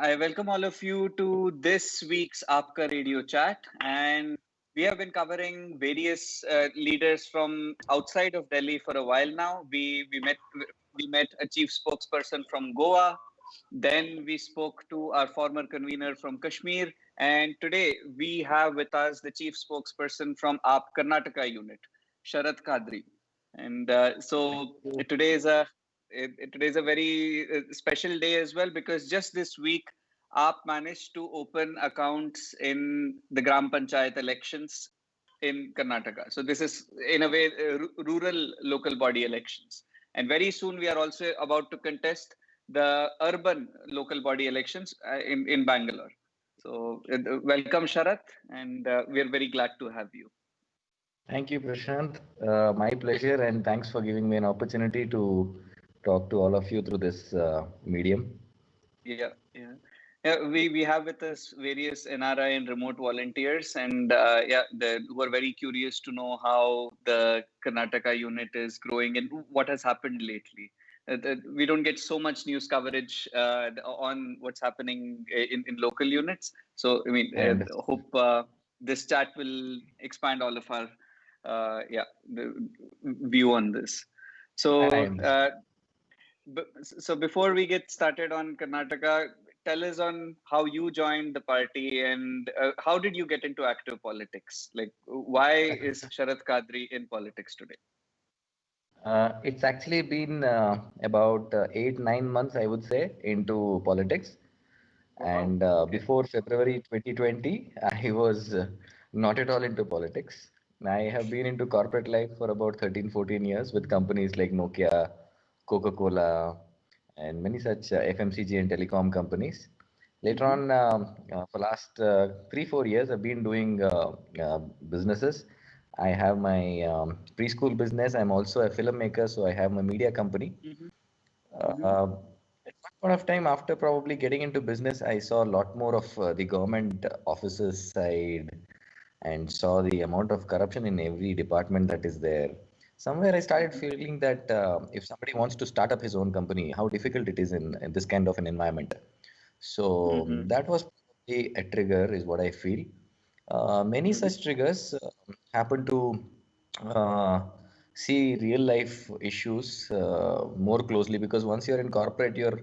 I welcome all of you to this week's AAPka radio chat. And we have been covering various leaders from outside of Delhi for a while now. We met a chief spokesperson from Goa. Then we spoke to our former convener from Kashmir. And today we have with us the chief spokesperson from AAP Karnataka unit, Sharat Khadri. And so today is a today's a very special day as well, because just this week AAP managed to open accounts in the Gram Panchayat elections in Karnataka. So this is in a way rural local body elections, and very soon we are also about to contest the urban local body elections in Bangalore. So welcome, Sharat, and we are very glad to have you. Thank you, Prashant. My pleasure, and thanks for giving me an opportunity to talk to all of you through this medium. Yeah, yeah. Yeah, we have with us various NRI and remote volunteers, and who are very curious to know how the Karnataka unit is growing and what has happened lately. We don't get so much news coverage on what's happening in local units. So, I mean, And hope this chat will expand all of our the view on this. I So, understand. so before we get started on Karnataka, tell us on how you joined the party and how did you get into active politics? Like, why is Sharat Kadri in politics today? It's actually been about 8, 9 months, I would say, into politics. Wow. And Okay. before February 2020, I was not at all into politics. I have been into corporate life for about 13, 14 years with companies like Nokia, Coca-Cola, and many such FMCG and telecom companies. Later Mm-hmm. on, for last 3, 4 years, I've been doing businesses. I have my preschool business. I'm also a filmmaker, so I have my media company. Mm-hmm. Mm-hmm. Uh, at one point of time, after probably getting into business, I saw a lot more of the government offices side and saw the amount of corruption in every department that is there. Somewhere I started Mm-hmm. feeling that if somebody wants to start up his own company, how difficult it is in this kind of an environment. So Mm-hmm. that was probably a trigger, is what I feel. Many Mm-hmm. such triggers happen to uh, see real life issues more closely, because once you're in corporate, you're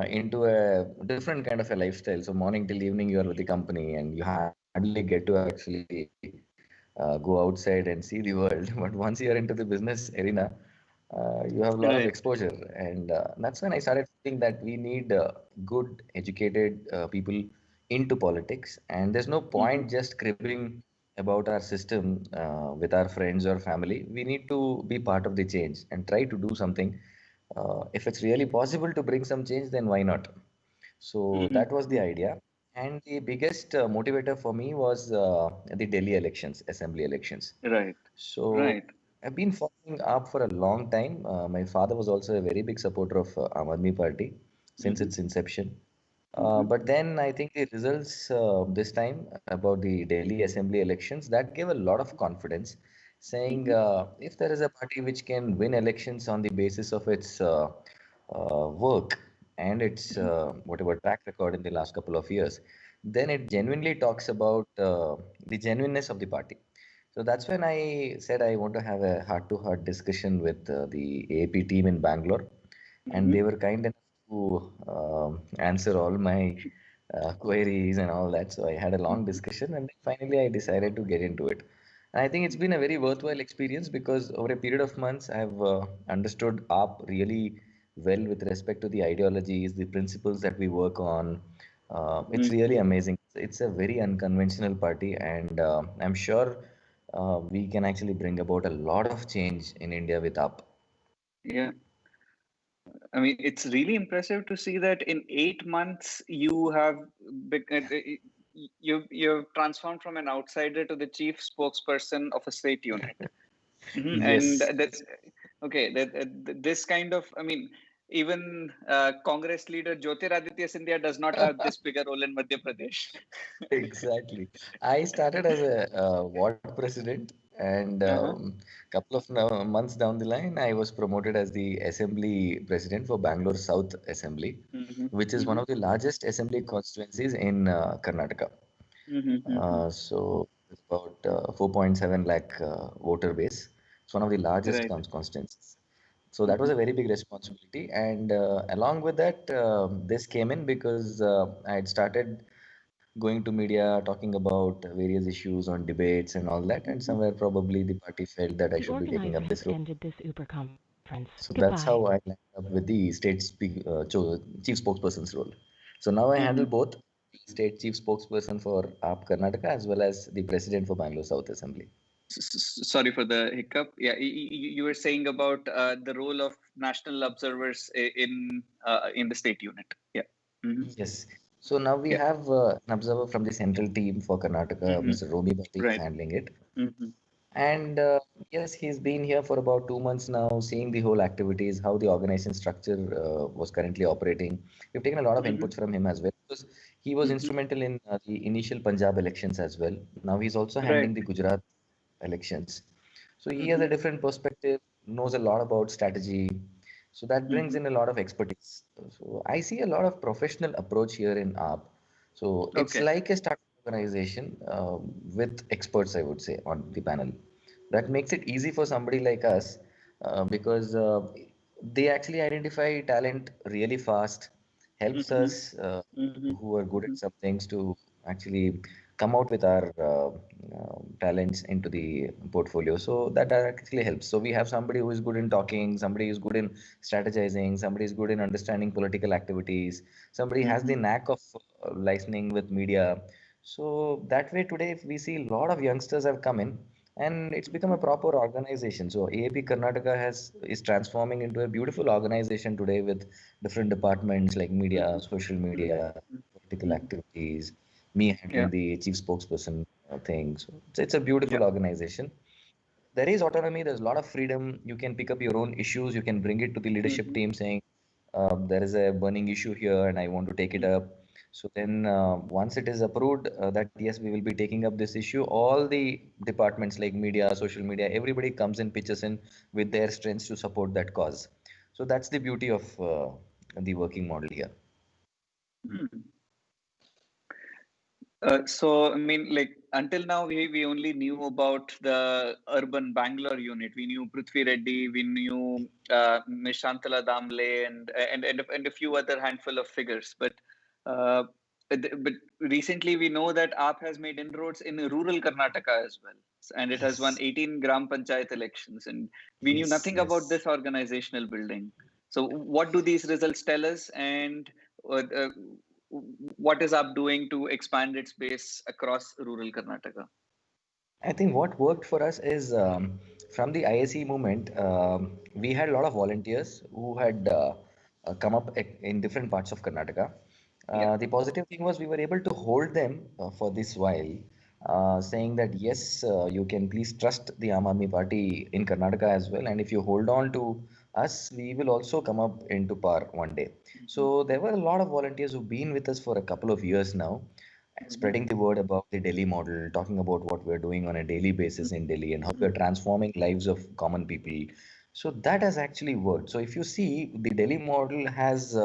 into a different kind of a lifestyle. So morning till evening, you're with the company, and you hardly get to actually go outside and see the world. But once you're into the business arena, you have a lot of Right. exposure, and that's when I started feeling that we need good, educated people into politics, and there's no Mm-hmm. point just cribbing about our system with our friends or family. We need to be part of the change and try to do something. If it's really possible to bring some change, then why not? So that was the Mm-hmm. idea. And the biggest motivator for me was the Delhi elections, assembly elections. Right. So Right. I've been following up for a long time. My father was also a very big supporter of Aam Aadmi Party since Mm-hmm. its inception. Mm-hmm. But then I think the results this time about the Delhi assembly elections, that gave a lot of confidence, saying Mm-hmm. if there is a party which can win elections on the basis of its work and its whatever track record in the last couple of years, then it genuinely talks about the genuineness of the party. So that's when I said I want to have a heart-to-heart discussion with the AAP team in Bangalore, and Mm-hmm. they were kind enough to answer all my queries and all that. So I had a long discussion, and then finally I decided to get into it. And I think it's been a very worthwhile experience, because over a period of months, I have understood AAP really well with respect to the ideologies, the principles that we work on. It's really Mm-hmm. amazing. It's a very unconventional party, and I'm sure we can actually bring about a lot of change in India with AAP. Yeah. I mean, it's really impressive to see that in 8 months you have you've transformed from an outsider to the chief spokesperson of a state unit. Mhm. And Yes. that's okay. This kind of, I mean, even Congress leader Jyotiraditya Scindia does not have this bigger role in Madhya Pradesh. Exactly. I started as a ward president, and Uh-huh. couple of months down the line, I was promoted as the assembly president for Bangalore South Assembly, Mm-hmm. which is one Mm-hmm. of the largest assembly constituencies in Karnataka. Mm-hmm. So it's about 4.7 lakh voter base. It's one of the largest Right. constituencies. So that was Mm-hmm. a very big responsibility. And along with that, this came in because I had started going to media, talking about various issues on debates and all that. And Mm-hmm. somewhere probably the party felt that I The should be taking organizer up has this role. ended this Uber conference. So that's Goodbye. how I landed up with the chief spokesperson's role. So now I Mm-hmm. handle both state chief spokesperson for AAP Karnataka as well as the president for Bangalore South Assembly. Sorry for the hiccup. Yeah, you were saying about the role of national observers in the state unit. Yeah. Mm-hmm. Yes. So now we Yeah. have an observer from the central team for Karnataka, Mm-hmm. Mr. Romi Bhatti is Right. handling it. Mm-hmm. And yes, he's been here for about 2 months now, seeing the whole activities, how the organization structure was currently operating. We've taken a lot of Mm-hmm. inputs from him as well because he was Mm-hmm. instrumental in the initial Punjab elections as well. Now he's also handling Right. the Gujarat elections. So he has Mm-hmm. a different perspective, knows a lot about strategy. So that brings Mm-hmm. in a lot of expertise. So I see a lot of professional approach here in AAP. So it's Okay. like a startup organization with experts, I would say, on the panel. That makes it easy for somebody like us because they actually identify talent really fast, helps Mm-hmm. us Mm-hmm. who are good Mm-hmm. at some things to actually come out with our talents into the portfolio. So that actually helps. So we have somebody who is good in talking, somebody is good in strategizing, somebody is good in understanding political activities, somebody has Mm-hmm. the knack of listening with media. So that way today, if we see a lot of youngsters have come in, and it's become a proper organization. So AAP Karnataka has is transforming into a beautiful organization today with different departments like media, social media, political Mm-hmm. activities, me handling Yeah. the chief spokesperson thing. So it's a beautiful Yeah. organization. There is autonomy, there's a lot of freedom. You can pick up your own issues, you can bring it to the leadership Mm-hmm. team saying, there is a burning issue here and I want to take it up. So then, once it is approved, that yes, we will be taking up this issue, all the departments like media, social media, everybody comes in, pitches in with their strengths to support that cause. So that's the beauty of the working model here. Mm-hmm. So, I mean, like until now, we only knew about the urban Bangalore unit. We knew Prithvi Reddy, we knew Ms. Shantala Damle, and a few other handful of figures. Uh, but recently, we know that AAP has made inroads in rural Karnataka as well, and it has won Yes, 18 Gram Panchayat elections. And we knew yes, nothing about yes. this organizational building. So, what do these results tell us? And what is UP doing to expand its base across rural Karnataka? I think what worked for us is from the ISE movement, we had a lot of volunteers who had come up in different parts of Karnataka. Yeah. The positive thing was we were able to hold them for this while, saying that yes, you can please trust the Aam Aadmi Party in Karnataka as well, and if you hold on to us, we will also come up into power one day. Mm-hmm. So there were a lot of volunteers who've been with us for a couple of years now Mm-hmm. spreading the word about the Delhi model, talking about what we're doing on a daily basis in Delhi and how we're transforming lives of common people. So that has actually worked. So if you see, the Delhi model has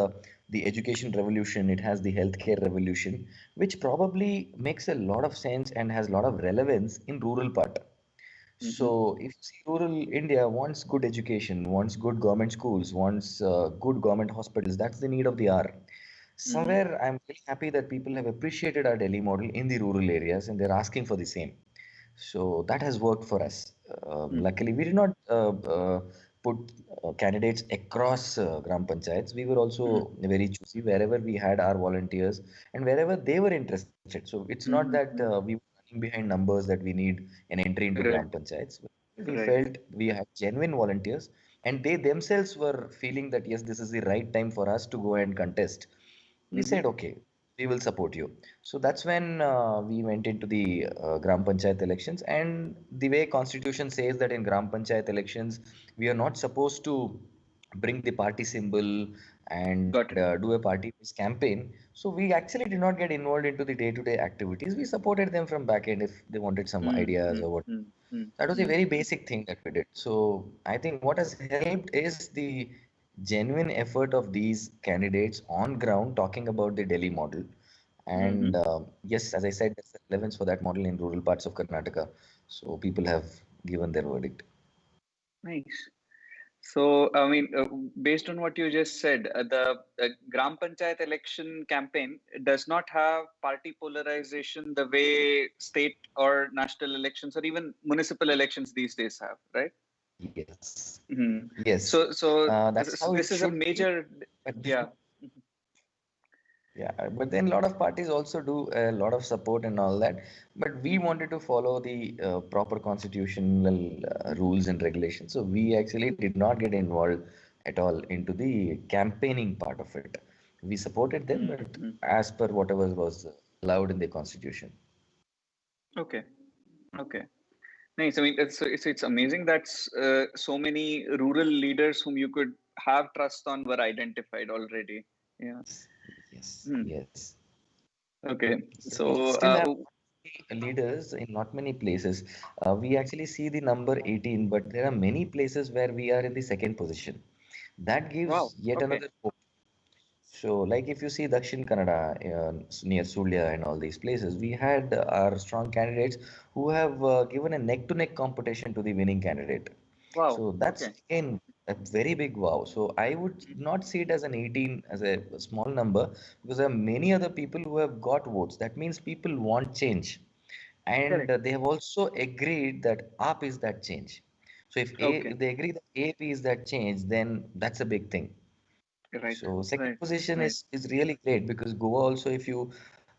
the education revolution, it has the healthcare revolution, which probably makes a lot of sense and has a lot of relevance in rural part. Mm-hmm. So if you see rural India wants good education, wants good government schools, wants good government hospitals, that's the need of the hour. Mm-hmm. Somewhere I'm very happy that people have appreciated our Delhi model in the rural areas and they're asking for the same. So that has worked for us. Luckily, we did not put candidates across Gram Panchayats. We were Mm-hmm. also very choosy wherever we had our volunteers and wherever they were interested. So it's not that Mm-hmm. we were running behind numbers that we need an entry into Right. Gram Panchayats. We Right. felt we had genuine volunteers and they themselves were feeling that yes, this is the right time for us to go and contest. We Mm-hmm. said, okay, we will support you. So that's when we went into the Gram Panchayat elections. And the way Constitution says that in Gram Panchayat elections, we are not supposed to bring the party symbol and Got it. do a party-based campaign. So we actually did not get involved into the day-to-day activities. We supported them from back end if they wanted some Mm, ideas mm, or what. mm, mm, That was a mm, very basic thing that we did. So I think what has helped is the genuine effort of these candidates on ground talking about the Delhi model. And mhm. yes, as I said, there's a relevance for that model in rural parts of Karnataka. So people have given their verdict. Nice. So, I mean, based on what you just said, the Gram Panchayat election campaign does not have party polarization the way state or national elections or even municipal elections these days have, right? Yes. Hmm. Yes. That's how it This is a should be. major, But yeah. yeah, but then a lot of parties also do a lot of support and all that. But we Hmm. wanted to follow the proper constitutional rules and regulations. So we actually did not get involved at all into the campaigning part of it. We supported them, but Hmm. as per whatever was allowed in the constitution. Okay. Okay. Nice. I mean, it's amazing that so many rural leaders whom you could have trust on were identified already. Yeah. Yes, Hmm. yes. Okay. So we So, still have leaders in not many places. We actually see the number 18, but there are many places where we are in the second position. That wow. gives yet Okay. another hope. So, like if you see Dakshin Kannada near Sulya and all these places, we had our strong candidates who have given a neck-to-neck competition to the winning candidate. Wow. So that's Okay. again a very big wow. So I would not see it as an 18 as a small number because there are many other people who have got votes. That means people want change, and Correct. they have also agreed that AAP is that change. So Okay. if they agree that AAP is that change, then that's a big thing. Right. So second Right. position Right. is really great because Goa also, if you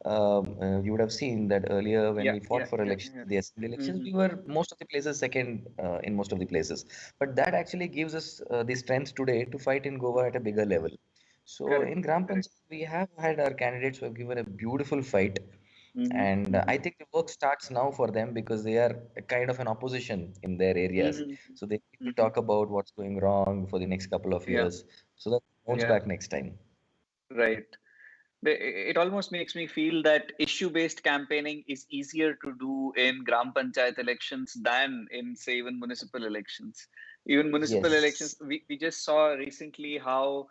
would have seen that earlier when Yeah. we fought Yeah. for Yeah. elections, Yeah. the assembly elections, Hmm. we were most of the places second in most of the places. But that actually gives us the strength today to fight in Goa at a bigger level. So Correct. in Gram Correct. Panchayat, we have had our candidates who have given a beautiful fight. Hmm. And Hmm. I think the work starts now for them because they are a kind of an opposition in their areas. Hmm. So they need to Hmm. talk about what's going wrong for the next couple of Yeah. years so that bounce Yeah. back next time. Right. It almost makes me feel that issue-based campaigning is easier to do in Gram Panchayat elections than in, say, even municipal elections. Even municipal elections, Yes, we just saw recently how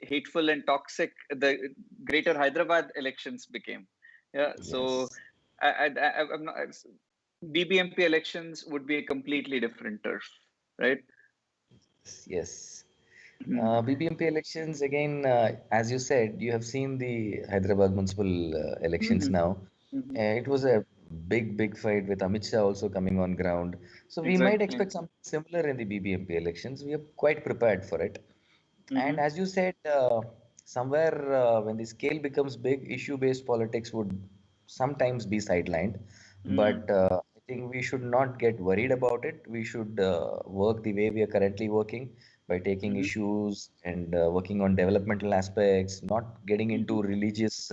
hateful and toxic the Greater Hyderabad elections became. Yeah, so yes, I'm not, BBMP elections would be a completely different turf, right? yes. Hmm. BBMP elections, again, as you said, you have seen the Hyderabad municipal elections Hmm. now. Hmm. It was a big fight with Amit Shah also coming on ground. So we might Exactly. expect something similar in the BBMP elections. We are quite prepared for it. And Hmm. as you said, somewhere when the scale becomes big, issue-based politics would sometimes be sidelined. Hmm. But I think we should not get worried about it. We should work the way we are currently working by taking Hmm. issues and working on developmental aspects, not getting Hmm. into religious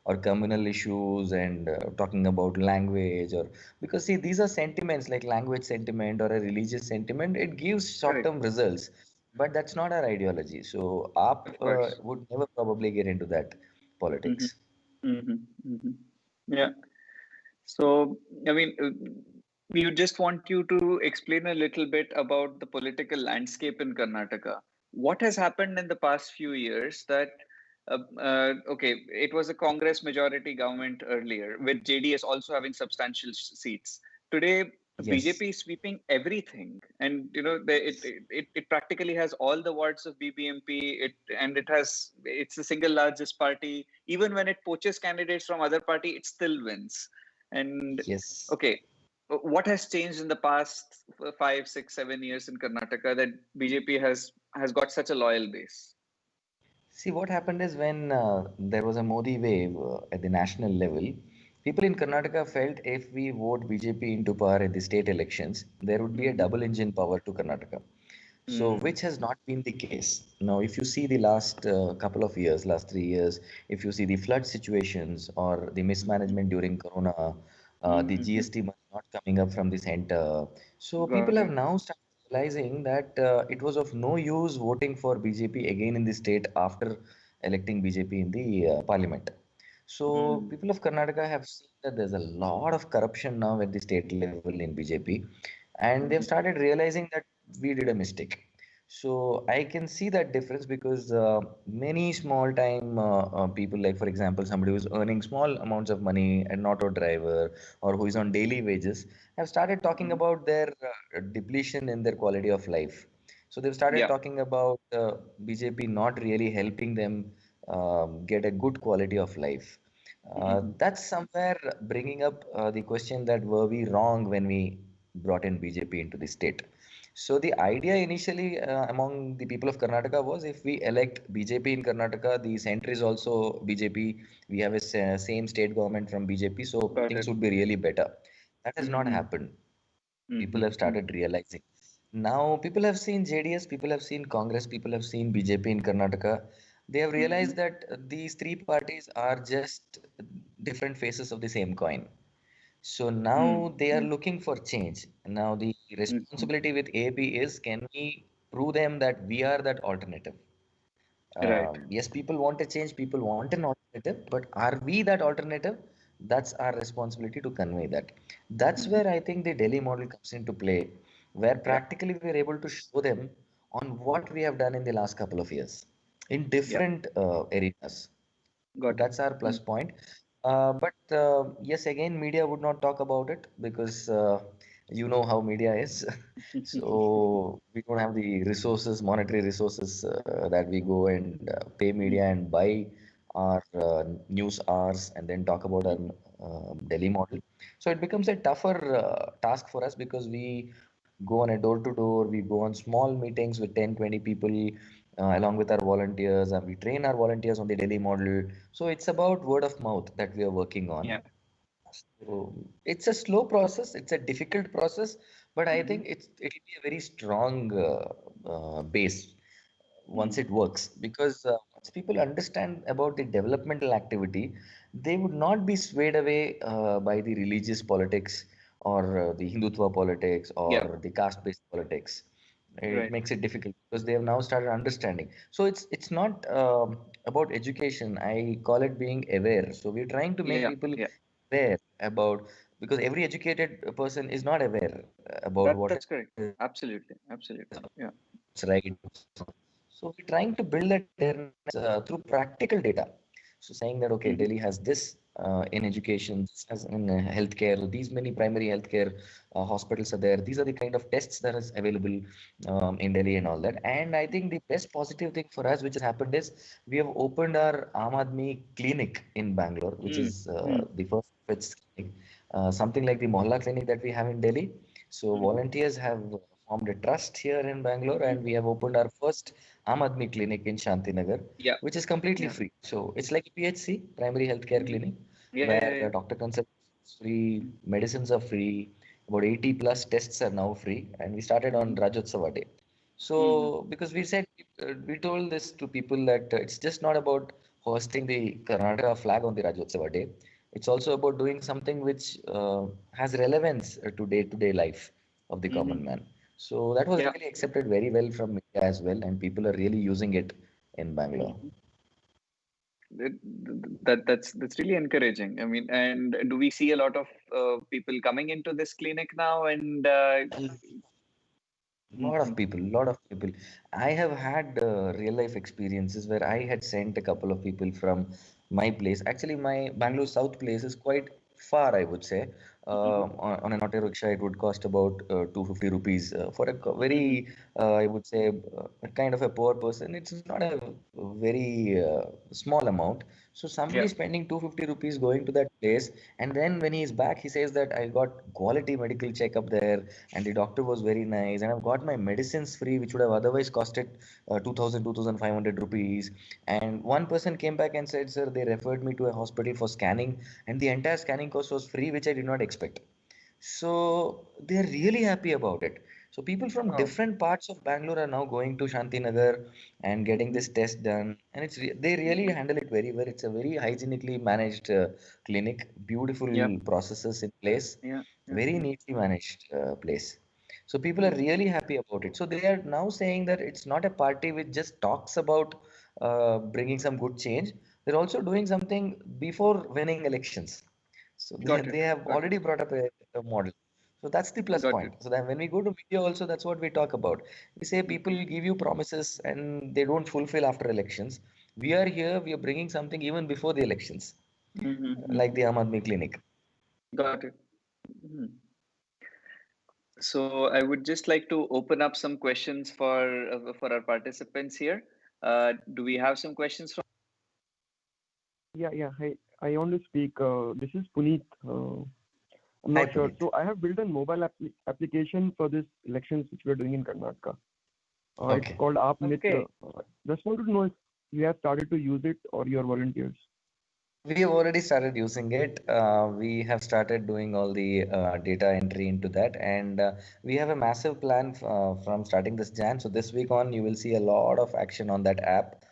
or communal issues and talking about language or because see these are sentiments like language sentiment or a religious sentiment. It gives Correct. short-term results but that's not our ideology. So AAP Of course. would never probably get into that Hmm. politics. Hmm. Hmm. Yeah. So, I mean, we just want you to explain a little bit about the political landscape in Karnataka. What has happened in the past few years that, okay, it was a Congress majority government earlier, with JDS also having substantial seats. Today, Yes, BJP is sweeping everything, and it practically has all the wards of BBMP. It's the single largest party. Even when it poaches candidates from other party, it still wins. And yes. okay, what has changed in the past 5, 6, 7 years in Karnataka that BJP has got such a loyal base? See, what happened is when there was a Modi wave at the national level, people in Karnataka felt if we vote BJP into power at the state elections, there would be a Hmm. double engine power to Karnataka. So, Hmm. which has not been the case. Now, if you see the last couple of years, last 3 years, if you see the flood situations or the mismanagement during Corona, the Hmm. GST money not coming up from the center, so people Got have it. now started realizing that it was of no use voting for BJP again in the state after electing BJP in the parliament. So Mm. people of Karnataka have seen that there's a lot of corruption now at the state level in BJP, and they've Mhm. started realizing that we did a mistake. So I can see that difference because many small time people, like for example, somebody who's earning small amounts of money, an auto driver, or who is on daily wages, have started talking Mhm. about their depletion in their quality of life. So they've started Yeah. talking about BJP not really helping them get a good quality of life. Mhm. That's somewhere bringing up the question that were we wrong when we brought in BJP into the state? So the idea initially among the people of Karnataka was if we elect BJP in Karnataka, the center is also BJP. We have a same state government from BJP, so Got things it. would be really better. That has not Mhm. happened. People have Mhm. started realizing. Now people have seen JDS, people have seen Congress, people have seen BJP in Karnataka. They have realized Mhm. that these three parties are just different faces of the same coin. So now they are Mhm. looking for change. Now the Mhm. responsibility with AAP is can we prove them that we are that alternative? Right. Yes, people want a change, people want an alternative, but are we that alternative? That's our responsibility to convey that. That's Mhm. where I think the Delhi model comes into play, where Yeah. practically we're able to show them on what we have done in the last couple of years in Yeah. different areas. So Got it. that's our plus Mm. point. But yes, again, media would not talk about it because you know how media is. So we don't have the resources, monetary resources that we go and pay media Mhm. and buy our news hours and then talk about our Delhi model. So it becomes a tougher task for us because we go on a door to door, we go on small meetings with 10, 20 people along with our volunteers, and we train our volunteers on the Delhi model. So it's about word of mouth that we are working on. Yeah. So it's a slow process, it's a difficult process, but I Mhm. think it'll be a very strong base once Mm. it works because once people understand about the developmental activity, they would not be swayed away by the religious politics or the Hindutva politics Yeah. or the caste-based politics. It Right. makes it difficult because they have now started understanding. So it's not about education. I call it being aware. So we're trying to make Yeah. people Yeah. aware about because every educated person is not aware about what That's is correct. Absolutely. Absolutely. Yeah. what's right, what's wrong. So we're trying to build that awareness through practical data. So saying that okay, Mhm. Delhi has this in education, this has in healthcare, these many primary healthcare hospitals are there. These are the kind of tests that is available in Delhi and all that. And I think the best positive thing for us, which has happened, is we have opened our Aam Aadmi clinic in Bangalore, which Mm. is Mm. the first of its clinic, something like the Mohalla clinic that we have in Delhi. So Mhm. volunteers have formed a trust here in Bangalore, Mhm. and we have opened our first Aam Aadmi clinic in Shantinagar, Yeah. which is completely Yeah. free. So it's like a PHC, primary healthcare Mhm. clinic, Yeah. Yeah. where Yeah. doctor consultations is free, Mhm. medicines are free, about 80 plus tests are now free, and we started on Mhm. Rajotsava Day. Mhm. So because we said we told this to people that it's just not about hosting the Karnataka flag on the Rajotsava Day. It's also about doing something which has relevance to day-to-day life of the Mhm. common man. So that was Yeah. really accepted very well from media as well, and people are really using it in Bangalore. Mhm. That's really encouraging. I mean, and do we see a lot of people coming into this clinic now? And Lot Mhm. of people, lot of people. I have had real life experiences where I had sent a couple of people from my place. Actually, my Bangalore South place is quite far, I would say. Mhm. On an auto rickshaw, it would cost about 250 rupees for a Mhm. very, I would say, a kind of a poor person. It's not a very small amount. So somebody Yeah. spending 250 rupees going to that place, and then when he is back, he says that I got quality medical checkup there and the doctor was very nice and I've got my medicines free which would have otherwise costed 2000 rupees. And one person came back and said, sir, they referred me to a hospital for scanning and the entire scanning cost was free, which I did not expect. So they're really happy about it. So people from Wow. different parts of Bangalore are now going to Shantinagar and getting Mhm. this test done, and they really Mhm. handle it very well. It's a very hygienically managed clinic, beautiful Yeah. processes in place, Yeah. Yeah. very Yeah. neatly managed place. So people are really happy about it. So they are now saying that it's not a party which just talks about bringing some good change. They're also doing something before winning elections. So Got they it. have Got already brought up a model. So that's the it. plus Got point. it. So that when we go to media also, that's what we talk about. We say people give you promises and they don't fulfill after elections. We are here, we are bringing something even before the elections, like the Aam Aadmi Clinic. Got it. Mhm. So I would just like to open up some questions for our participants here. Do we have some questions from? Yeah, yeah. I want to speak. This is Puneet. I'm Hi, not sure. Puneet. So I have built a mobile application for this elections which we're doing in Karnataka. It's Okay. called AAP Mitra. Okay. Just wanted to know if you have started to use it or your volunteers. We have already started using it. We have started doing all the data entry into that, and we have a massive plan from starting this Jan. So this week on, you will see a lot of action on that app.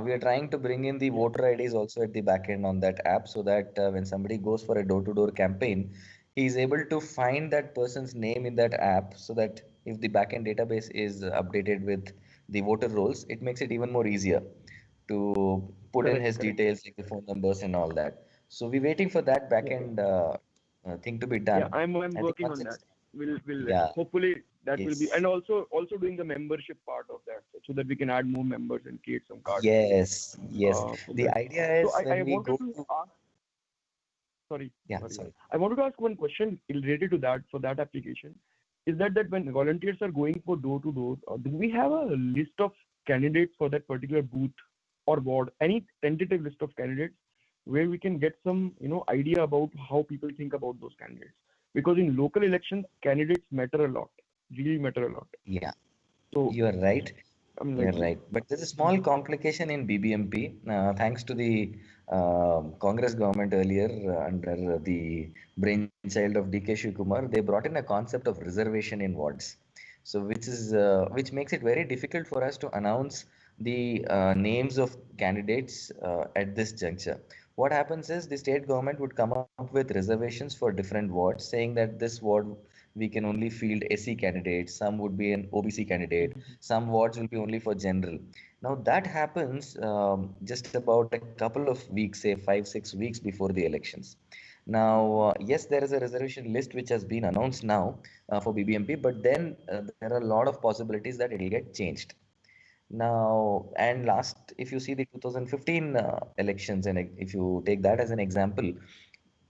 We are trying to bring in the Yeah, voter IDs also at the back end on that app, so that when somebody goes for a door-to-door campaign, he is able to find that person's name in that app, so that if the backend database is updated with the voter rolls, it makes it even more easier to put in correct, his correct. details like the phone numbers and all that. So we're waiting for that Yeah, yeah. backend thing to be Yeah, done. I'm I think working once on that. it's Will yeah, hopefully that will be, yes, and also doing the membership part of that so that we can add more members and create some cards yes, yes. for The that. idea So is I when we wanted go to to ask. Sorry, yeah, sorry. sorry. I wanted to ask one question related to that for that application. Is that when volunteers are going for door to door, do we have a list of candidates for that particular booth or ward? Any tentative list of candidates where we can get some idea about how people think about those candidates? Because in local elections, candidates matter a lot, really matter a lot. Yeah, So you are right. I mean, You're like, right. But there's a small Mhm. complication in BBMP. Thanks to the Congress government earlier, under the brainchild of DK Shivakumar, they brought in a concept of reservation in wards. So, which makes it very difficult for us to announce the names of candidates at this juncture. What happens is the state government would come up with reservations for different wards, saying that this ward we can only field SC candidates, some would be an OBC candidate, Mhm. some wards will be only for general. Now that happens just about a couple of weeks, say 5 6 weeks before the elections. Now yes, there is a reservation list which has been announced now for BBMP, but then there are a lot of possibilities that it will get changed. Now, and last, if you see the 2015 elections, and if you take that as an example,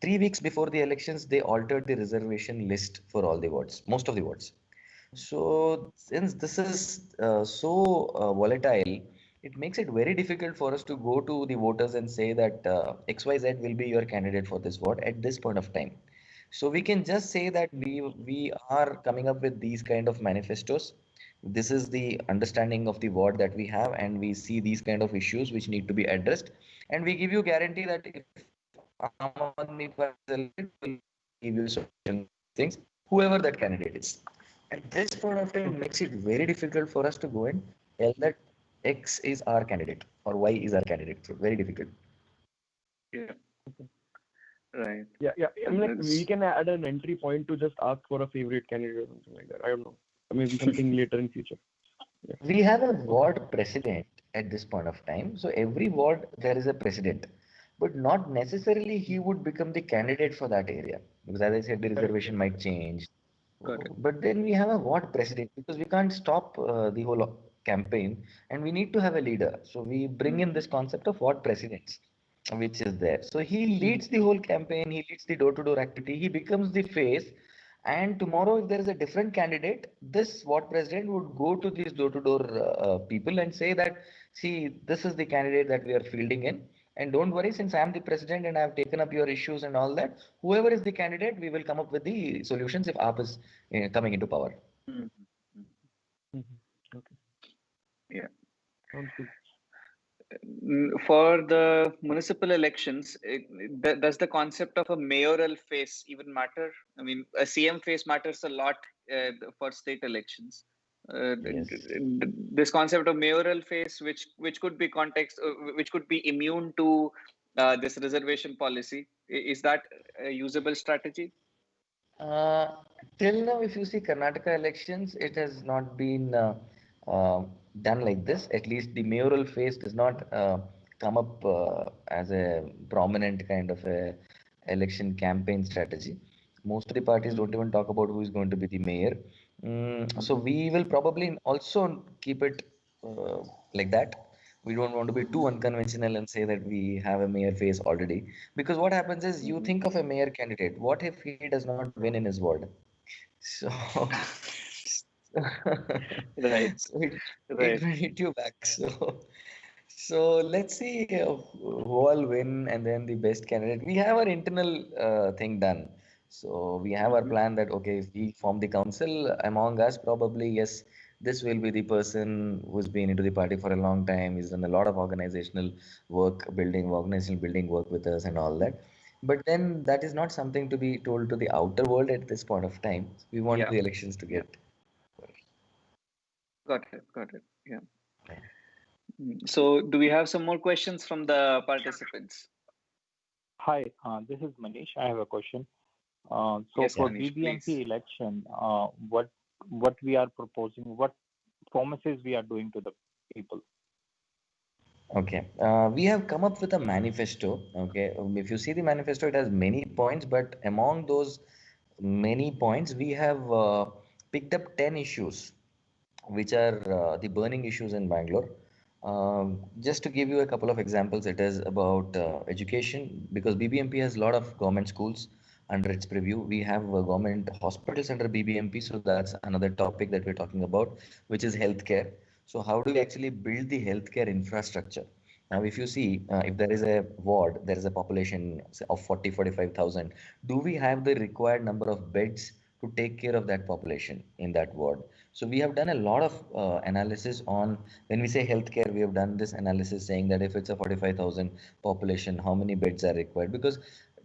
3 weeks before the elections, they altered the reservation list for all the wards, most of the wards. So, since this is so volatile, it makes it very difficult for us to go to the voters and say that XYZ will be your candidate for this ward at this point of time. So we can just say that we are coming up with these kind of manifestos. This is the understanding of the ward that we have, and we see these kind of issues which need to be addressed. And we give you guarantee that if Aam Aadmi Party is elected, we will give you a solution for these things, whoever that candidate is. At this point of time, it makes it very difficult for us to go and tell that X is our candidate or Y is our candidate. So very difficult. Yeah. Right. Yeah, yeah. I mean, like we That's can add an entry point to just ask for a favorite candidate or something like that. I don't know. Maybe something later in future. Yeah. We have a Okay. ward president at this point of time. So every ward there is a president, but not necessarily he would become the candidate for that area, because as I said, the Correct. reservation might change. got it. But then we have a ward president because we can't stop the whole campaign, and we need to have a leader. So we bring in this concept of ward presidents, which is there. So he Mhm. leads the whole campaign, he leads the door-to-door activity, he becomes the face. And tomorrow, if there is a different candidate, this ward president would go to these door-to-door people and say that, see, this is the candidate that we are fielding in. And don't worry, since I am the president and I have taken up your issues and all that, whoever is the candidate, we will come up with the solutions if AAP is coming into power. Mhm. Mhm. Okay. Yeah. Sounds good. For the municipal elections, does the concept of a mayoral face even matter? I mean, a CM face matters a lot for state elections. Yes. This concept of mayoral face, which could be context, which could be immune to this reservation policy, is that a usable strategy? Uh, till now, if you see Karnataka elections, it has not been uh, done like this. At least the mayoral phase does not come up as a prominent kind of a election campaign strategy. Most of the parties don't even talk about who is going to be the mayor. So we will probably also keep it uh, like that. We don't want to be too unconventional and say that we have a mayor face already. Because what happens is you think of a mayor candidate. What if he does not win in his ward? So, Right, so it right. will hit you back. So let's see who all win and then the best candidate. We have our internal thing done. So we have our plan that okay, if we form the council among us, probably yes, this will be the person who's been into the party for a long time. He's done a lot of organizational building work with us and all that. But then that is not something to be told to the outer world at this point of time. We want Yeah, the elections to get. got it, got it. Yeah. So, do we have some more questions from the participants? Hi, this is Manish. I have a question. So Yes, for Yeah. Manish, BBMP please. election, what we are proposing, what promises we are doing to the people? Okay, we have come up with a manifesto. Okay, if you see the manifesto, it has many points, but among those many points, we have picked up 10 issues, which are the burning issues in Bangalore. Just to give you a couple of examples, it is about education because BBMP has a lot of government schools under its preview. We have government hospitals under BBMP, so that's another topic that we're talking about, which is healthcare. So, how do we actually build the healthcare infrastructure? Now, if you see, if there is a ward, there is a population say, of 45,000. Do we have the required number of beds to take care of that population in that ward? So we have done a lot of analysis on when we say healthcare, we have done this analysis saying that if it's a 45,000 population, how many beds are required? Because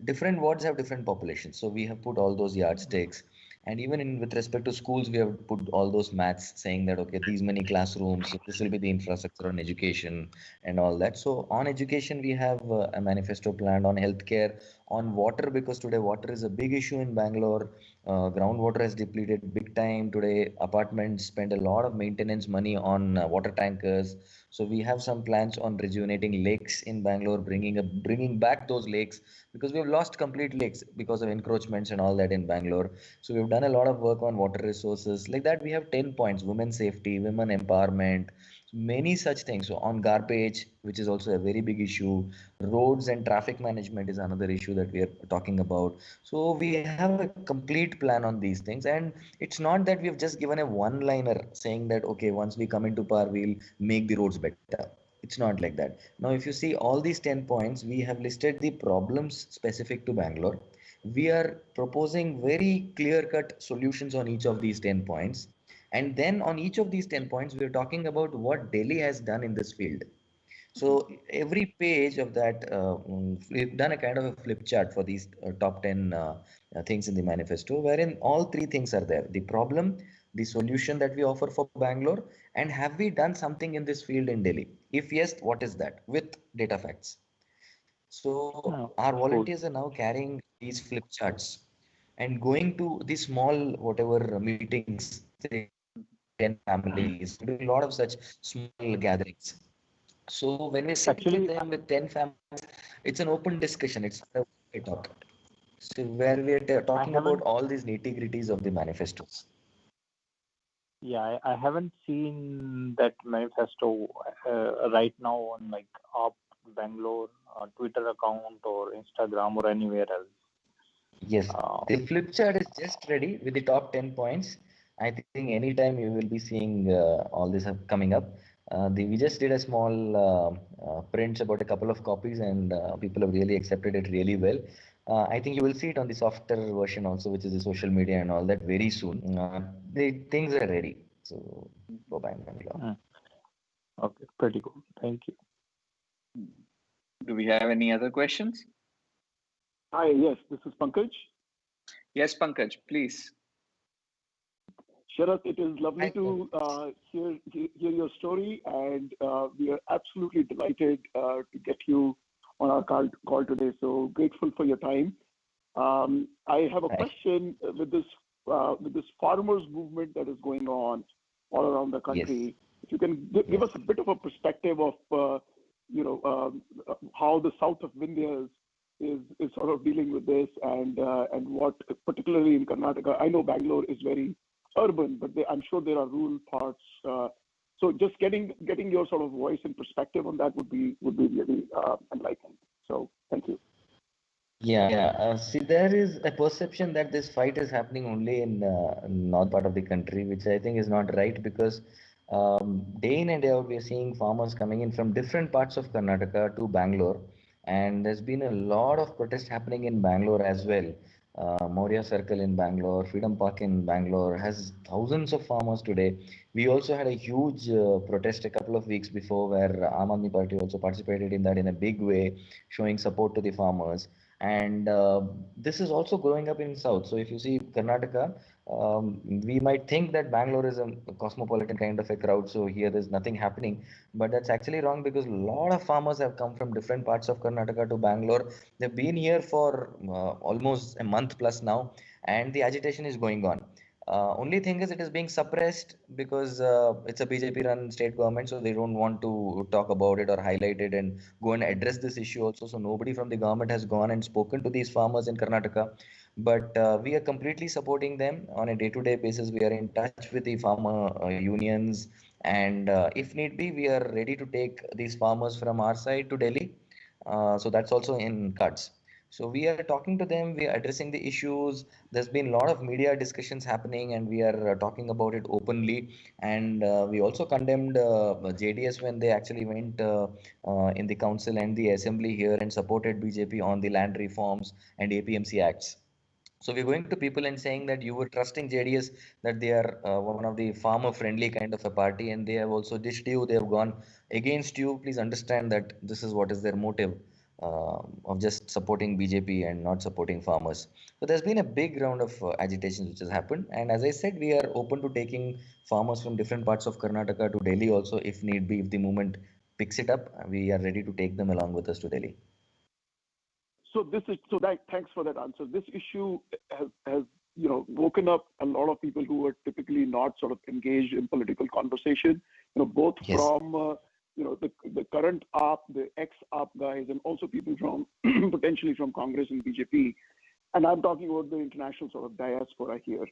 different wards have different populations. So we have put all those yardsticks. And even in with respect to schools, we have put all those maths saying that okay, these many classrooms, this will be the infrastructure on education and all that. So on education, we have a manifesto planned on healthcare, on water because today water is a big issue in Bangalore. Groundwater has depleted big time today. Apartments spend a lot of maintenance money on water tankers. So we have some plans on rejuvenating lakes in Bangalore, bringing back those lakes because we have lost complete lakes because of encroachments and all that in Bangalore. So we've done a lot of work on water resources. Like that, we have 10 points: women safety, women empowerment, many such things. So on garbage, which is also a very big issue, roads and traffic management is another issue that we are talking about. So we have a complete plan on these things, and it's not that we have just given a one liner saying that okay, once we come into power we'll make the roads better. It's not like that. Now if you see all these 10 points, we have listed the problems specific to Bangalore. We are proposing very clear cut solutions on each of these 10 points, and then on each of these 10 points we are talking about what Delhi has done in this field. So every page of that, we've done a kind of a flip chart for these top 10 things in the manifesto, wherein all three things are there: the problem, the solution that we offer for Bangalore, and have we done something in this field in Delhi? If yes, what is that? With data facts. So our volunteers are Cool. now carrying these flip charts and going to the small whatever meetings, say 10 families. We're doing a lot of such small gatherings. So when we sit with them with 10 Actually, families, it's an open discussion. It's not a one-way talk. So where we are talking about I all these haven't, nitty-gritties of the manifestos. yeah, I haven't seen that manifesto right now on like App Bangalore Twitter account or Instagram or anywhere else. Yes, Uh, the flip chart is just ready with the top 10 points. I think anytime you will be seeing all this coming up. We just did a small prints about a couple of copies, and people have really accepted it really well. I think you will see it on the softer version also, which is the social media and all that very soon. The things are ready. So go by Bangalore. mm, okay, pretty cool. Thank you. Do we have any other questions? Hi, yes, this is Pankaj. Yes, Pankaj, please. Sharat, it is lovely Hi, to hear your story, and we are absolutely delighted to get you on our call today. So grateful for your time. I have a Right. question with this farmers movement that is going on all around the Yes. country. If you can give us a bit of a perspective of how the south of India is sort of dealing with this, and what particularly in Karnataka. I know Bangalore is very urban, but I'm sure there are rural parts. So just getting your sort of voice and perspective on that would be really enlightening. So thank you. Yeah. See, there is a perception that this fight is happening only in north part of the country, which I think is not right because day in and day out we are seeing farmers coming in from different parts of Karnataka to Bangalore, and there's been a lot of protest happening in Bangalore as well. Moria Circle in Bangalore, Freedom Park in Bangalore has thousands of farmers today. We also had a huge protest a couple of weeks before where Aam Aadmi Party also participated in that in a big way, showing support to the farmers. And this is also growing up in south. So if you see Karnataka, we might think that Bangalore is a cosmopolitan kind of a crowd, so here there's nothing happening, but that's actually wrong because a lot of farmers have come from different parts of Karnataka to Bangalore. They've been here for almost a month plus now, and the agitation is going on. Only thing is, it is being suppressed because it's a BJP-run state government, so they don't want to talk about it or highlight it and go and address this issue also. So nobody from the government has gone and spoken to these farmers in Karnataka. But we are completely supporting them on a day-to-day basis. We are in touch with the farmer unions, and if need be, we are ready to take these farmers from our side to Delhi. So that's also in cuts. So we are talking to them, we are addressing the issues. There's been a lot of media discussions happening, and we are talking about it openly. And we also condemned JDS when they actually went in the council and the assembly here and supported BJP on the land reforms and APMC acts. So we're going to people and saying that you were trusting JDS, that they are one of the farmer friendly kind of a party, and they have also dished you, they have gone against you. Please understand that this is what is their motive of just supporting BJP and not supporting farmers. So there's been a big round of agitations which has happened, and as I said, we are open to taking farmers from different parts of Karnataka to Delhi also if need be. If the movement picks it up, we are ready to take them along with us to Delhi. Thanks for that answer. This issue has woken up a lot of people who are typically not sort of engaged in political conversation. Both Yes. from the current AAP, the ex-AAP guys, and also people from potentially from Congress and BJP. And I'm talking about the international sort of diaspora here.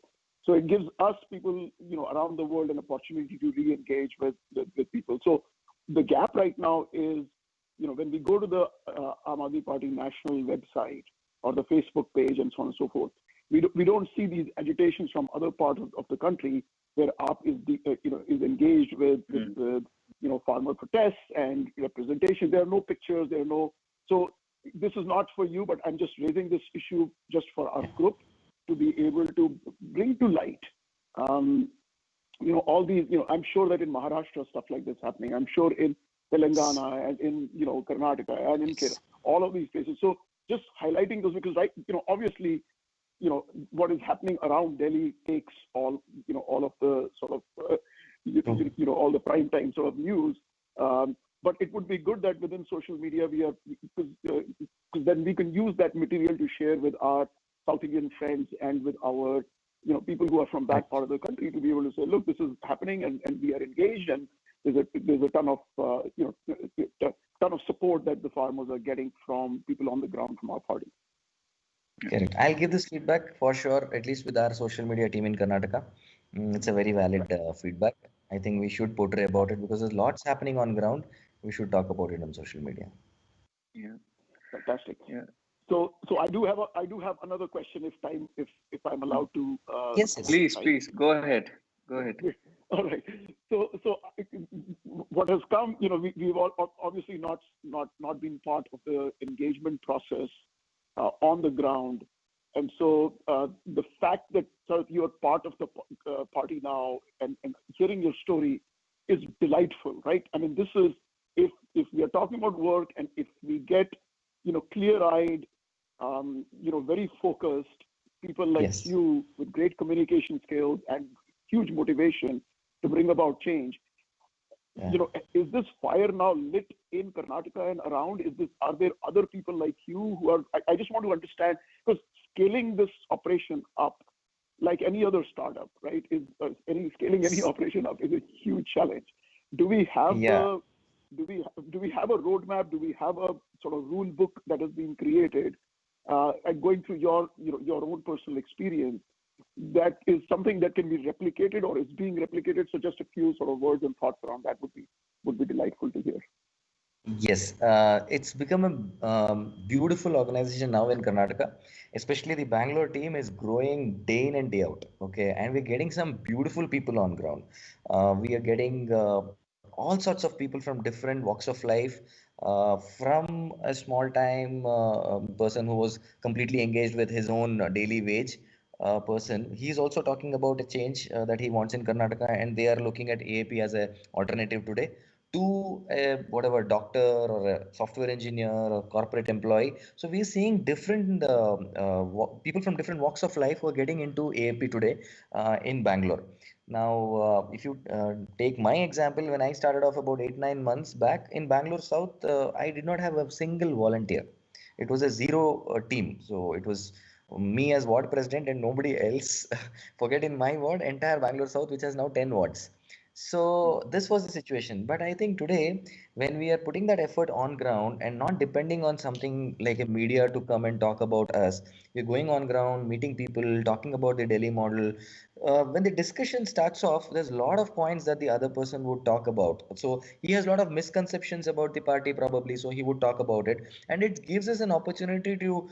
So it gives us people around the world an opportunity to re-engage with people. So the gap right now is, when we go to the Aam Aadmi Party national website or the Facebook page and so on and so forth, we don't see these agitations from other parts of the country where AAP is engaged with farmer protests and representation. There are no pictures. So this is not for you, but I'm just raising this issue just for our group to be able to bring to light. All these. I'm sure that in Maharashtra stuff like this happening. I'm sure in Telangana and in Karnataka and in Kerala, all of these places. So just highlighting those because obviously what is happening around Delhi takes all of the sort of all the prime time sort of news. But it would be good that within social media because then we can use that material to share with our South Indian friends and with our people who are from that part of the country to be able to say, look, this is happening and we are engaged, and there's a ton of ton of support that the farmers are getting from people on the ground from our party. Correct. I'll give this feedback for sure, at least with our social media team in Karnataka. It's a very valid feedback. I think we should portray about it because there's lots happening on ground. We should talk about it on social media. Yeah. Fantastic. Yeah. So I do have another question if I'm allowed to. Yes. Please go ahead. All right. So what has come, we've all obviously not been part of the engagement process on the ground, and so the fact that you're part of the party now and hearing your story is delightful, right? I mean, this is if we are talking about work and if we get clear-eyed, very focused people like you with great communication skills and huge motivation to bring about change. Yeah. Is this fire now lit in Karnataka and around? Are there other people like you who are? I just want to understand, because scaling this operation up, like any other startup, right? Scaling any operation up is a huge challenge. Do we have Yeah. a do we have a roadmap? Do we have a sort of rule book that has been created? And going through your own personal experience, that is something that can be replicated or is being replicated. So just a few sort of words and thoughts around that would be delightful to hear. Yes, it's become a beautiful organization now in Karnataka. Especially the Bangalore team is growing day in and day out. Okay, and we're getting some beautiful people on ground. We are getting all sorts of people from different walks of life. From a small time person who was completely engaged with his own daily wage person, he's also talking about a change that he wants in Karnataka, and they are looking at AAP as a alternative today to a whatever doctor or a software engineer or corporate employee. So we're seeing different people from different walks of life who are getting into AAP today in Bangalore. Now, if you take my example, when I started off about 8 9 months back in Bangalore South, I did not have a single volunteer. It was a zero team. So it was me as ward president and nobody else. Forget in my ward, entire Bangalore South, which has now 10 wards. So this was the situation. But I think today, when we are putting that effort on ground and not depending on something like a media to come and talk about us, we're going on ground, meeting people, talking about the Delhi model. When the discussion starts off, there's a lot of points that the other person would talk about. So he has a lot of misconceptions about the party, probably. So he would talk about it, and it gives us an opportunity to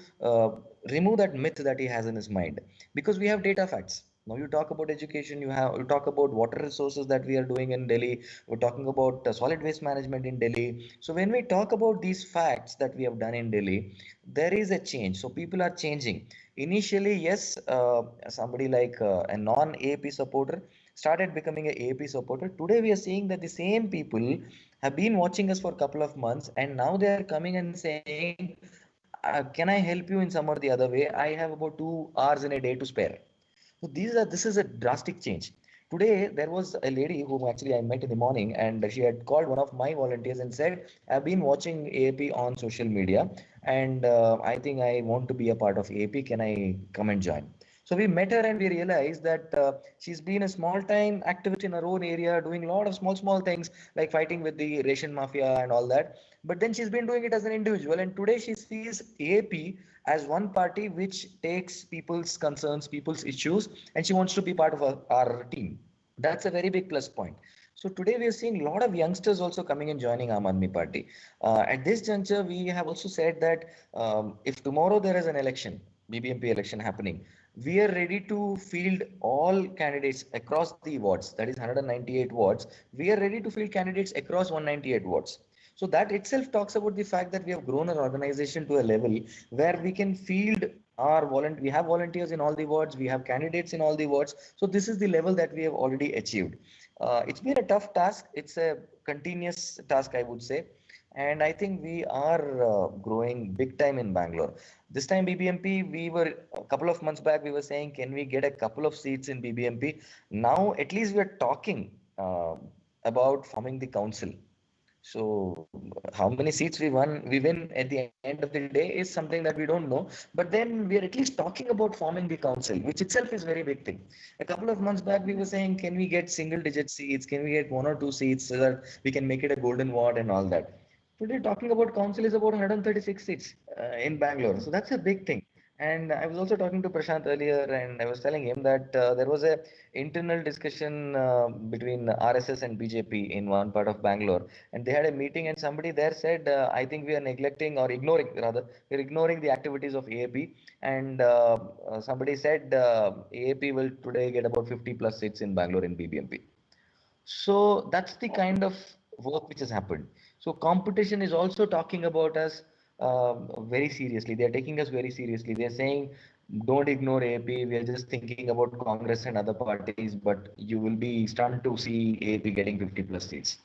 remove that myth that he has in his mind, because we have data facts. Now you talk about education, you talk about water resources that we are doing in Delhi. We're talking about solid waste management in Delhi. So when we talk about these facts that we have done in Delhi, there is a change. So people are changing. Initially, yes, somebody like a non-AAP supporter started becoming a AAP supporter. Today we are seeing that the same people have been watching us for a couple of months, and now they are coming and saying, can I help you in some or the other way? I have about 2 hours in a day to spare. So this is a drastic change. Today there was a lady whom actually I met in the morning, and she had called one of my volunteers and said, "I've been watching AAP on social media, and I think I want to be a part of AAP. Can I come and join?" So we met her and we realized that she's been a small time activist in her own area, doing a lot of small things like fighting with the ration mafia and all that. But then she's been doing it as an individual, and today she sees AAP as one party which takes people's concerns, people's issues, and she wants to be part of our team. That's a very big plus point. So today we are seeing a lot of youngsters also coming and joining Aam Aadmi Party. At this juncture, we have also said that if tomorrow there is an election, BBMP election happening, we are ready to field all candidates across the wards. That is 198 wards. We are ready to field candidates across 198 wards. So that itself talks about the fact that we have grown our organization to a level where we can field we have volunteers in all the wards, we have candidates in all the wards. So this is the level that we have already achieved. It's been a tough task. It's a continuous task, I would say. And I think we are growing big time in Bangalore. This time BBMP, we were a couple of months back, we were saying, can we get a couple of seats in BBMP? Now, at least we're talking about forming the council. So how many seats we win at the end of the day is something that we don't know. But then we are at least talking about forming the council, which itself is very big thing. A couple of months back, we were saying, can we get single digit seats? Can we get 1 or 2 seats so that we can make it a golden ward and all that? Today, talking about council is about 136 seats in Bangalore. So that's a big thing. And I was also talking to Prashant earlier, and I was telling him that there was a internal discussion between RSS and BJP in one part of Bangalore, and they had a meeting, and somebody there said, I think we are neglecting or ignoring, rather, we're ignoring the activities of AAP. And somebody said AAP will today get about 50 plus seats in Bangalore in BBMP. So that's the kind of work which has happened. So competition is also talking about us very seriously. They are taking us very seriously. They are saying, don't ignore AP. We are just thinking about Congress and other parties, but you will be stunned to see AP getting 50 plus seats.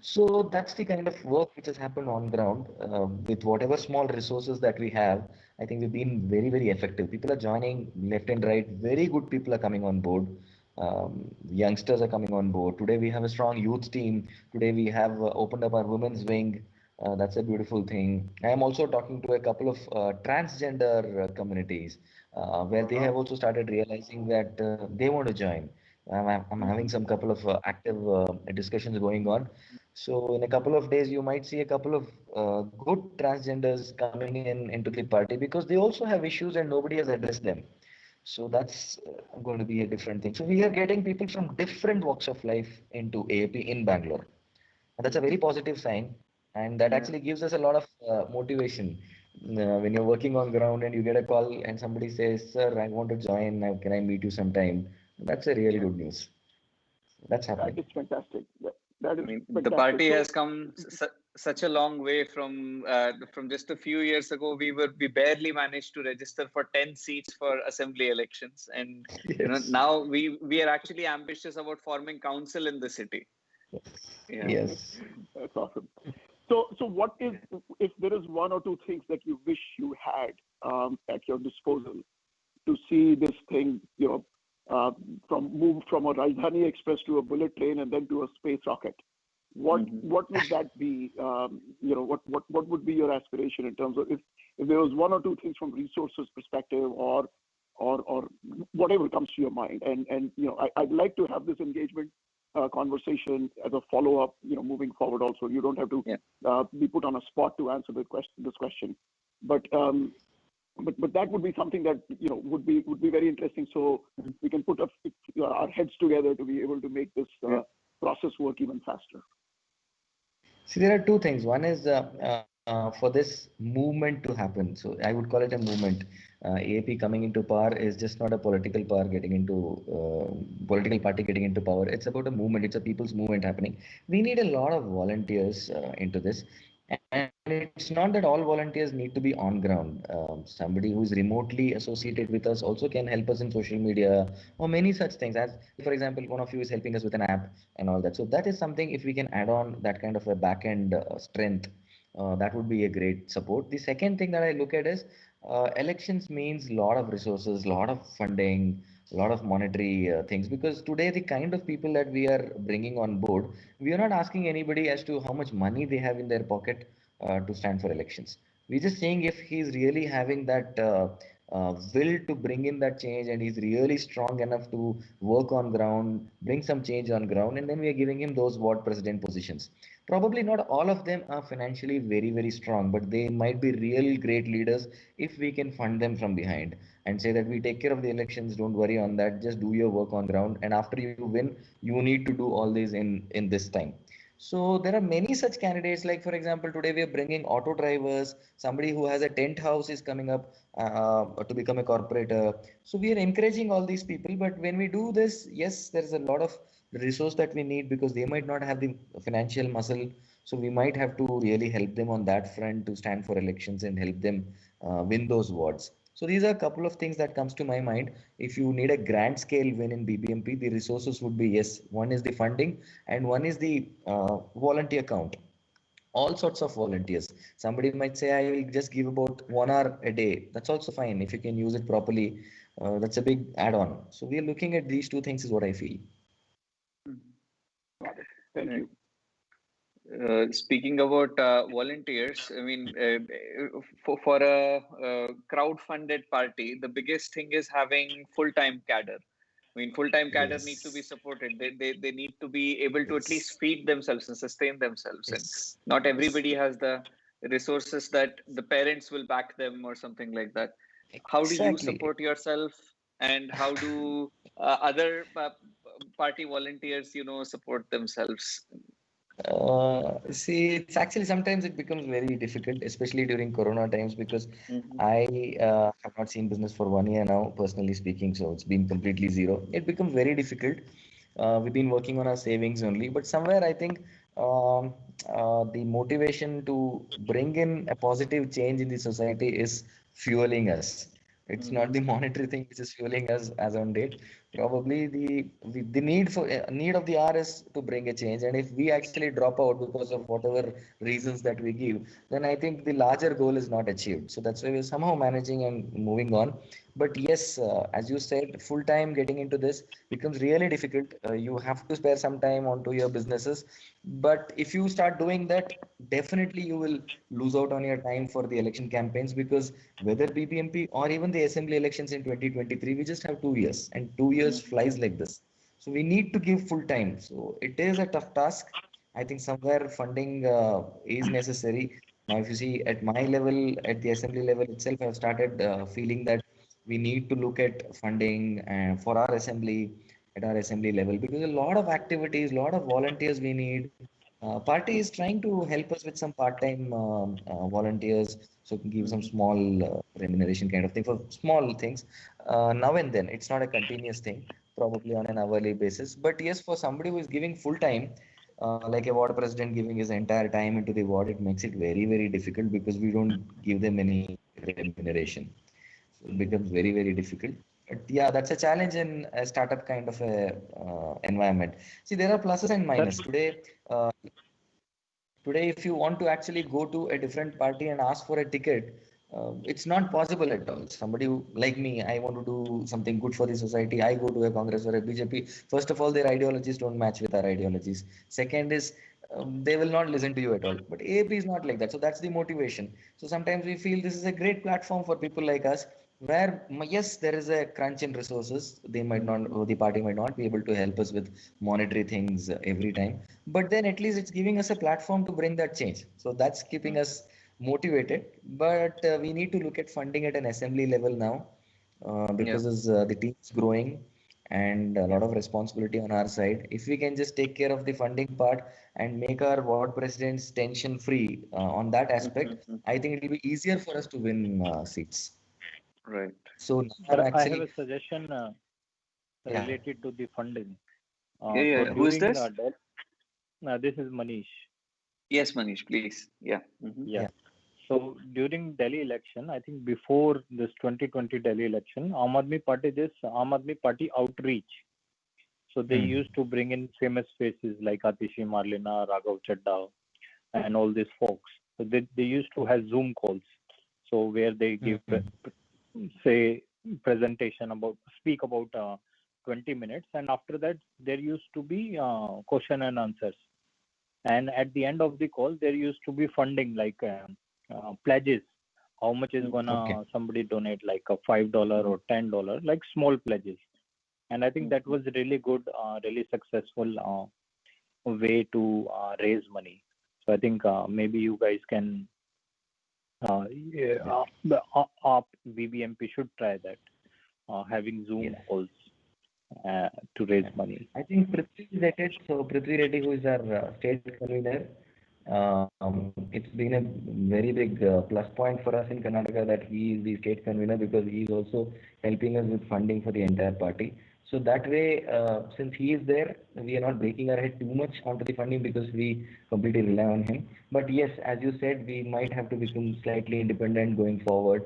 So that's the kind of work which has happened on ground with whatever small resources that we have. I think we've been very, very effective. People are joining left and right. Very good people are coming on board. Youngsters are coming on board. Today we have a strong youth team. Today we have opened up our women's wing. That's a beautiful thing. I am also talking to a couple of transgender communities where they have also started realizing that they want to join. I'm having some couple of active discussions going on. So in a couple of days, you might see a couple of good transgenders coming in into the party because they also have issues and nobody has addressed them. So that's going to be a different thing. So we are getting people from different walks of life into AAP in Bangalore. And that's a very positive sign. And that actually gives us a lot of motivation. When you're working on ground and you get a call and somebody says, Sir, I want to join. Can I meet you sometime? That's a really good news. That's That happening. is fantastic. That I is mean, the fantastic. party So, has come such a long way from just a few years ago. We barely managed to register for 10 seats for assembly elections, and Yes. now we are actually ambitious about forming council in the city. Yeah. Yes. that's awesome. So what is, if there is one or two things that you wish you had at your disposal to see this thing, from move from a Rajdhani Express to a bullet train and then to a space rocket? What would that be? What would be your aspiration in terms of, if there was one or two things from resources perspective, or whatever comes to your mind? And I'd like to have this engagement conversation as a follow up, moving forward. Also, you don't have to be put on a spot to answer this question, but that would be something that would be very interesting. So we can put our heads together to be able to make this process work even faster. See, there are two things. One is for this movement to happen. So I would call it a movement. AAP coming into power is just not a political power getting into political party getting into power. It's about a movement. It's a people's movement happening. We need a lot of volunteers into this. And it's not that all volunteers need to be on ground. Somebody who is remotely associated with us also can help us in social media or many such things. As, for example, one of you is helping us with an app and all that. So that is something, if we can add on that kind of a back end strength, that would be a great support. The second thing that I look at is elections means a lot of resources, a lot of funding, a lot of monetary things. Because today, the kind of people that we are bringing on board, we are not asking anybody as to how much money they have in their pocket to stand for elections. We're just saying if he's really having that will to bring in that change and he's really strong enough to work on ground, bring some change on ground, and then we are giving him those ward president positions. Probably not all of them are financially very, very strong, but they might be real great leaders if we can fund them from behind and say that we take care of the elections, don't worry on that, just do your work on ground, and after you win, you need to do all this in this time. So there are many such candidates. Like for example, today we are bringing auto drivers. Somebody who has a tent house is coming up to become a corporator. So we are encouraging all these people. But when we do this, yes, there is a lot of resource that we need because they might not have the financial muscle. So we might have to really help them on that front to stand for elections and help them win those wards. So these are a couple of things that comes to my mind. If you need a grand scale win in BBMP, the resources would be, yes, one is the funding and one is the volunteer count. All sorts of volunteers. Somebody might say, I will just give about 1 hour a day. That's also fine if you can use it properly. That's a big add-on. So we are looking at these two things is what I feel. Got it. Thank you. Speaking about volunteers, I mean, for a crowd-funded party, the biggest thing is having full-time cadre. I mean, full-time cadre need to be supported. They need to be able to at least feed themselves and sustain themselves. And not everybody has the resources that the parents will back them or something like that. How do you support yourself, and how do other party volunteers, support themselves? See, it's actually sometimes it becomes very difficult, especially during Corona times, because I have not seen business for 1 year now, personally speaking. So it's been completely zero. It becomes very difficult. We've been working on our savings only, but somewhere I think the motivation to bring in a positive change in the society is fueling us. It's not the monetary thing which is fueling us as on date. probably the need of the hour is to bring a change, and if we actually drop out because of whatever reasons that we give, then I think the larger goal is not achieved. So that's why we're somehow managing and moving on. But yes, as you said, full time getting into this becomes really difficult. You have to spare some time onto your businesses, but if you start doing that, definitely you will lose out on your time for the election campaigns, because whether BBMP or even the assembly elections in 2023, we just have 2 years, and 2 years flies like this. So we need to give full time. So it is a tough task. I think somewhere funding is necessary. Now, if you see at my level, at the assembly level itself, I've started feeling that we need to look at funding for our assembly at our assembly level, because a lot of activities, a lot of volunteers we need. Party is trying to help us with some part-time volunteers, so give some small remuneration kind of thing for small things now and then. It's not a continuous thing, probably on an hourly basis. But yes, for somebody who is giving full time, like a ward president giving his entire time into the ward, it makes it very, very difficult, because we don't give them any remuneration. So it becomes very, very difficult. But yeah, that's a challenge in a startup kind of a environment. See, there are pluses and Sir, minuses. Today, if you want to actually go to a different party and ask for a ticket, it's not possible at all. Somebody who, like me, I want to do something good for the society. I go to a Congress or a BJP. First of all, their ideologies don't match with our ideologies. Second is, they will not listen to you at all. But AAP is not like that. So that's the motivation. So sometimes we feel this is a great platform for people like us, where yes, there is a crunch in resources. They might not, or the party might not be able to help us with monetary things every time, but then at least it's giving us a platform to bring that change. So that's keeping us motivated. But we need to look at funding at an assembly level now, Yeah. because as, the team is growing, and a lot of responsibility on our side. If we can just take care of the funding part and make our ward presidents tension free on that aspect, I think it will be easier for us to win seats. Right. So now I'm sir, I have actually, a suggestion yeah, related to the funding. Yeah, So yeah. Who's during this? this is Manish. Yes, Manish, please. Yeah. Yeah. yeah. So during Delhi election, I think before this 2020 Delhi election, Aam Aadmi Party outreach. So they Hmm. used to bring in famous faces like Atishi Marlina, Raghav Chadda, and all these folks. So they used to have Zoom calls. So where they give Hmm. say presentation speak about 20 minutes, and after that there used to be question and answers. And at the end of the call, there used to be funding like pledges. How much is Okay. gonna somebody donate, like a $5 or $10, like small pledges. And I think that was really good, really successful way to raise money. So I think maybe you guys can, the AAP BBMP should try that, having Zoom Yes. calls to raise Yeah. money. I think Prithvi is at it. So Prithvi Reddy, who is our state convener, it's been a very big plus point for us in Karnataka that he is the state convener, because he is also helping us with funding for the entire party. So that way, since he is there, we are not breaking our head too much onto the funding, because we completely rely on him. But yes, as you said, we might have to become slightly independent going forward.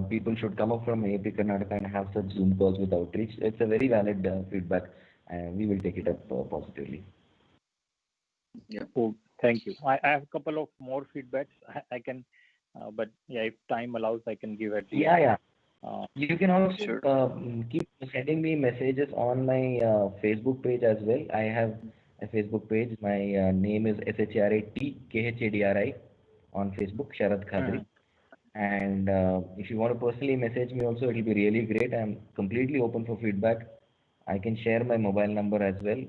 People should come up from AAP Karnataka and have such Zoom calls with outreach. It's a very valid feedback, and we will take it up positively. Yeah. Oh, thank you. I have a couple of more feedbacks. I can, but yeah, if time allows, I can give at the Yeah, end. yeah. Uh, You can also Sure. keep sending me messages on my Facebook page as well. I have a Facebook page. My name is SHRATKHADRI on Facebook, Sharat Khadri. And if you want to personally message me also, it will be really great. I'm completely open for feedback. I can share my mobile number as well.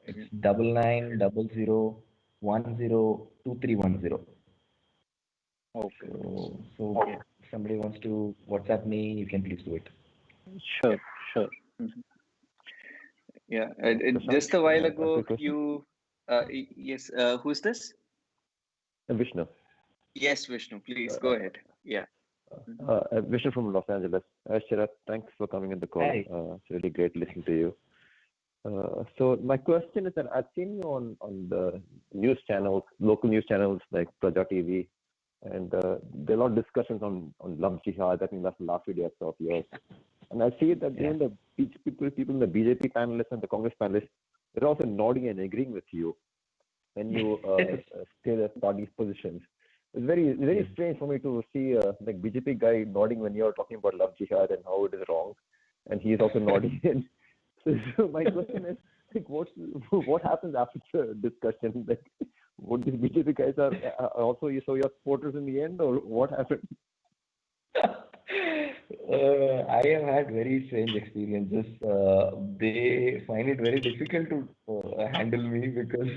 It's Yeah. 9900102310. okay, So if somebody wants to WhatsApp me, you can please do it. sure, sure. Mhm. Yeah. Prashant, Just a while a ago, quick question. yes. Who's this? Vishnu. Yes, Vishnu. Please go Uh, ahead. Yeah. Mhm. Vishnu from Los Angeles. Sharat, thanks for coming on the call. Hi. It's really great listening to you. So my question is that I've seen you on the news channels, local news channels like Praja TV, and there are a lot of discussions on love jihad. I think that's the last video I saw of yours. And I see that even the people in the BJP panelists and the Congress panelists, they're also nodding and agreeing with you when you say the party's positions. It's very strange for me to see like BJP guy nodding when you're talking about love jihad and how it is wrong, and he's also nodding. And so my question is, like, what happens after the discussion? Like, what these BJP guys are also your supporters in the end, or what happened? I have had very strange experiences. They find it very difficult to handle me because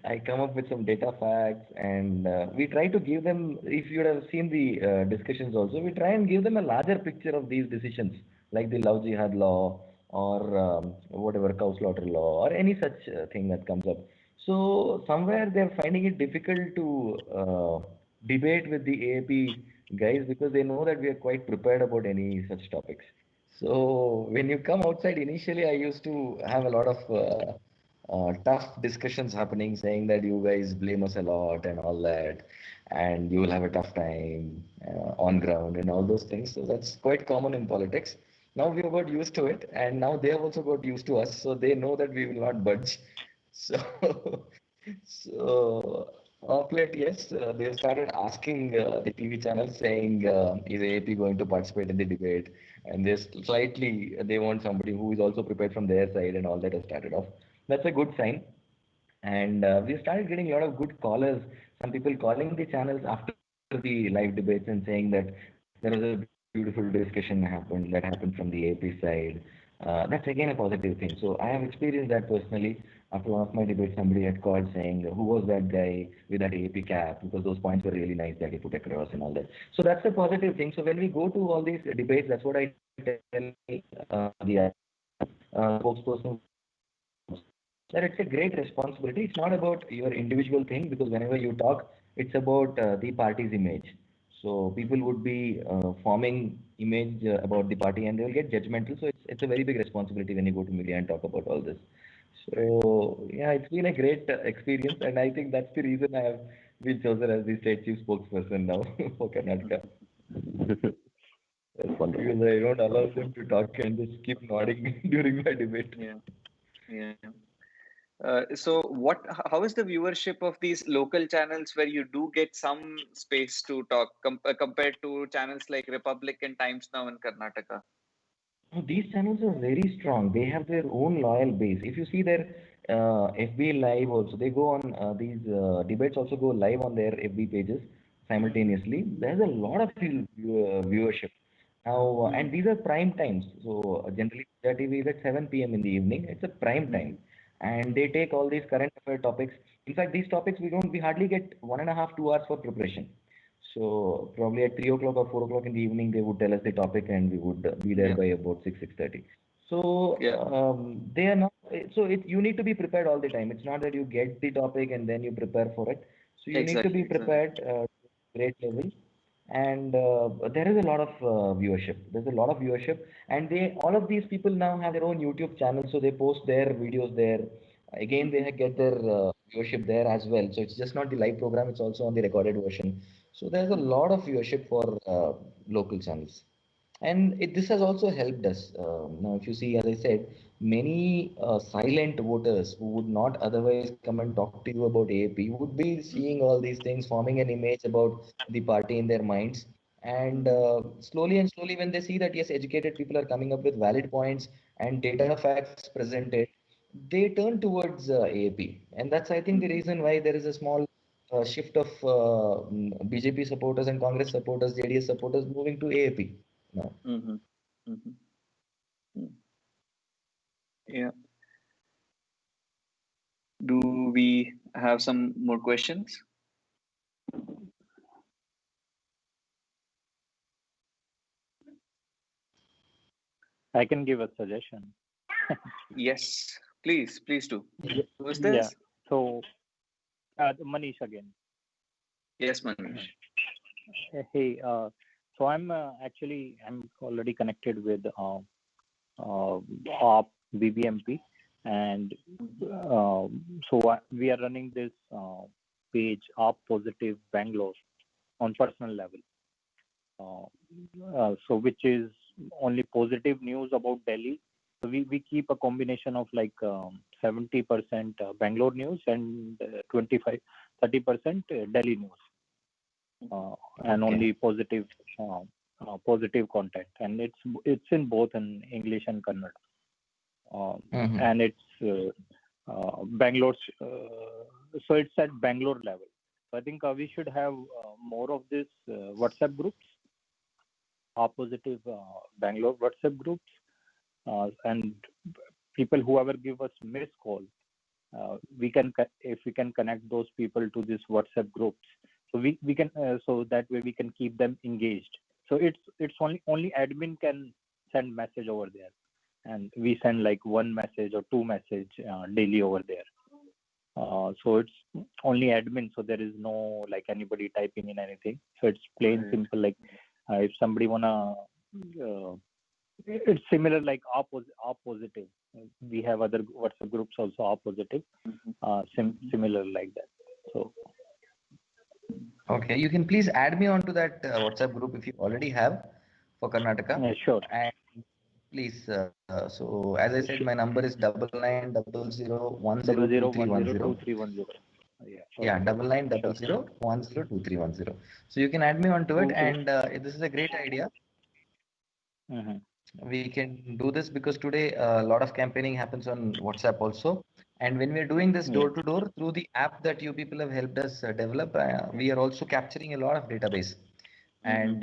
I come up with some data facts, and we try to give them, if you would have seen the discussions also, we try and give them a larger picture of these decisions, like the love jihad law or whatever cow slaughter law or any such thing that comes up. So somewhere they're finding it difficult to debate with the AAP guys because they know that we are quite prepared about any such topics. So when you come outside, initially I used to have a lot of tough discussions happening, saying that you guys blame us a lot and all that, and you will have a tough time on ground and all those things. So that's quite common in politics. Now we have got used to it, and now they have also got used to us, so they know that we will not budge. So, so of late, yes, they started asking the TV channels saying, is AAP going to participate in the debate? And they want somebody who is also prepared from their side, and all that has started off. That's a good sign. And we started getting a lot of good callers. Some people calling the channels after the live debates and saying that there was a beautiful discussion that happened from the AP side. That's again a positive thing. So I have experienced that personally. After one of my debates, somebody had called saying, "Who was that guy with that AP cap?" Because those points were really nice that he put across and all that. So that's a positive thing. So when we go to all these debates, that's what I tell the spokesperson, that it's a great responsibility. It's not about your individual thing because whenever you talk, it's about the party's image. So people would be forming image about the party and they will get judgmental. So it's a very big responsibility when you go to media and talk about all this. So yeah, it's been a great experience, and I think that's the reason I have been chosen as the state chief spokesperson now for Karnataka. That's wonderful. Because I don't allow them to talk and just keep nodding during my debate. Yeah. So how is the viewership of these local channels where you do get some space to talk compared to channels like Republic and Times Now in Karnataka? These channels are very strong. They have their own loyal base. If you see their FB live also, they go on these debates also go live on their FB pages simultaneously. There's a lot of viewership now, and these are prime times. So generally, Vijay TV is at 7 p.m. in the evening. It's a prime time, and they take all these current affair topics. In fact, these topics we hardly get 1.5 2 hours for preparation. So probably at 3 o'clock or 4 o'clock in the evening, they would tell us the topic, and we would be there by about 6:30. So they are not. So you need to be prepared all the time. It's not that you get the topic and then you prepare for it. So you need to be prepared to a great level. And there is a lot of viewership. There's a lot of viewership, and all of these people now have their own YouTube channel, so they post their videos there. Again, they get their viewership there as well. So it's just not the live program; it's also on the recorded version. So there's a lot of viewership for local channels, and this has also helped us. Now, if you see, as I said, many silent voters who would not otherwise come and talk to you about AAP would be seeing all these things, forming an image about the party in their minds. And slowly, when they see that yes, educated people are coming up with valid points and data facts presented, they turn towards AAP, and that's I think the reason why there is a small shift of BJP supporters and Congress supporters, JDS supporters moving to AAP now. Yeah. Do we have some more questions? I can give a suggestion. Yes, please do. Who is Yeah. this? So, Manish again. Yes, Manish. Hey, so I'm already connected with AAP BBMP, and we are running this page AAP Positive Bangalore on personal level. So which is only positive news about Delhi. So we keep a combination of like 70% Bangalore news and 30% Delhi news, and Okay. only positive content, and it's in both in English and Kannada, Mm-hmm. and it's Bangalore. So it's at Bangalore level. So I think we should have more of this WhatsApp groups, positive Bangalore WhatsApp groups, and people whoever give us missed call, if we can connect those people to these WhatsApp groups, so we can so that way we can keep them engaged. So it's only admin can send message over there, and we send like one message or two message daily over there. So it's only admin, so there is no like anybody typing in anything. So it's plain simple. Like if somebody wanna, it's similar like R positive. We have other WhatsApp groups also R positive, similar like that. So Okay, you can please add me onto that WhatsApp group if you already have for Karnataka. yeah, sure. And please, so as I said, my number is 9900102310. Yeah, Okay. 9900102310. So you can add me onto it, and this is a great idea. Mm-hmm. We can do this because today a lot of campaigning happens on WhatsApp also. And when we're doing this door to door through the app that you people have helped us develop, we are also capturing a lot of database. And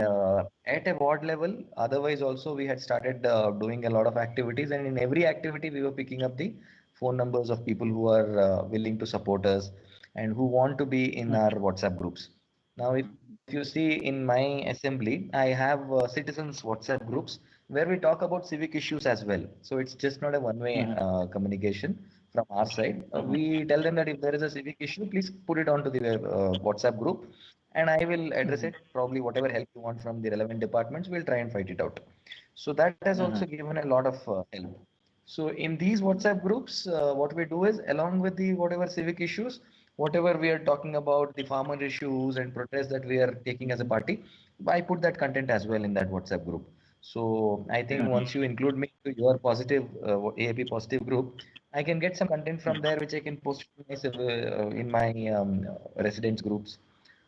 at a ward level, otherwise also we had started doing a lot of activities, and in every activity we were picking up the phone numbers of people who are willing to support us and who want to be in our WhatsApp groups. Now, if you see in my assembly, I have citizens WhatsApp groups where we talk about civic issues as well. So it's just not a one-way communication from our side. We tell them that if there is a civic issue, please put it onto the WhatsApp group, and I will address it. Probably whatever help you want from the relevant departments, we'll try and fight it out. So that has also given a lot of help. So in these WhatsApp groups, what we do is along with the whatever civic issues, whatever we are talking about, the farmer issues and protests that we are taking as a party, I put that content as well in that WhatsApp group. So I think once you include me to your positive AAP positive group, I can get some content from there which I can post in my residents groups.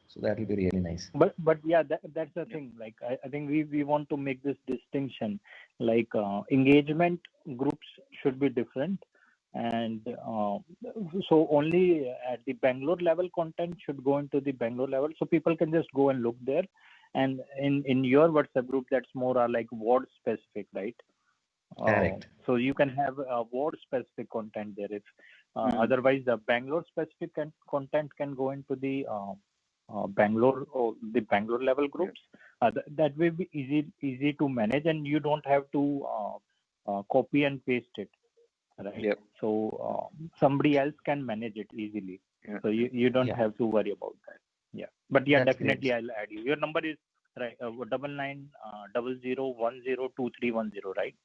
So that will be really nice. But yeah, that's the thing. Like I think we want to make this distinction. Like engagement groups should be different, and so only at the Bangalore level content should go into the Bangalore level, so people can just go and look there. And in your WhatsApp group, that's more like ward specific, right? Correct. So you can have ward specific content there. If otherwise the Bangalore specific content can go into the Bangalore or the Bangalore level groups. That will be easy to manage, and you don't have to copy and paste it, right? Yep. So somebody else can manage it easily. So you don't have to worry about that. Yeah, but yeah, That's definitely great. I'll add you. Your number is right 9900102310, right?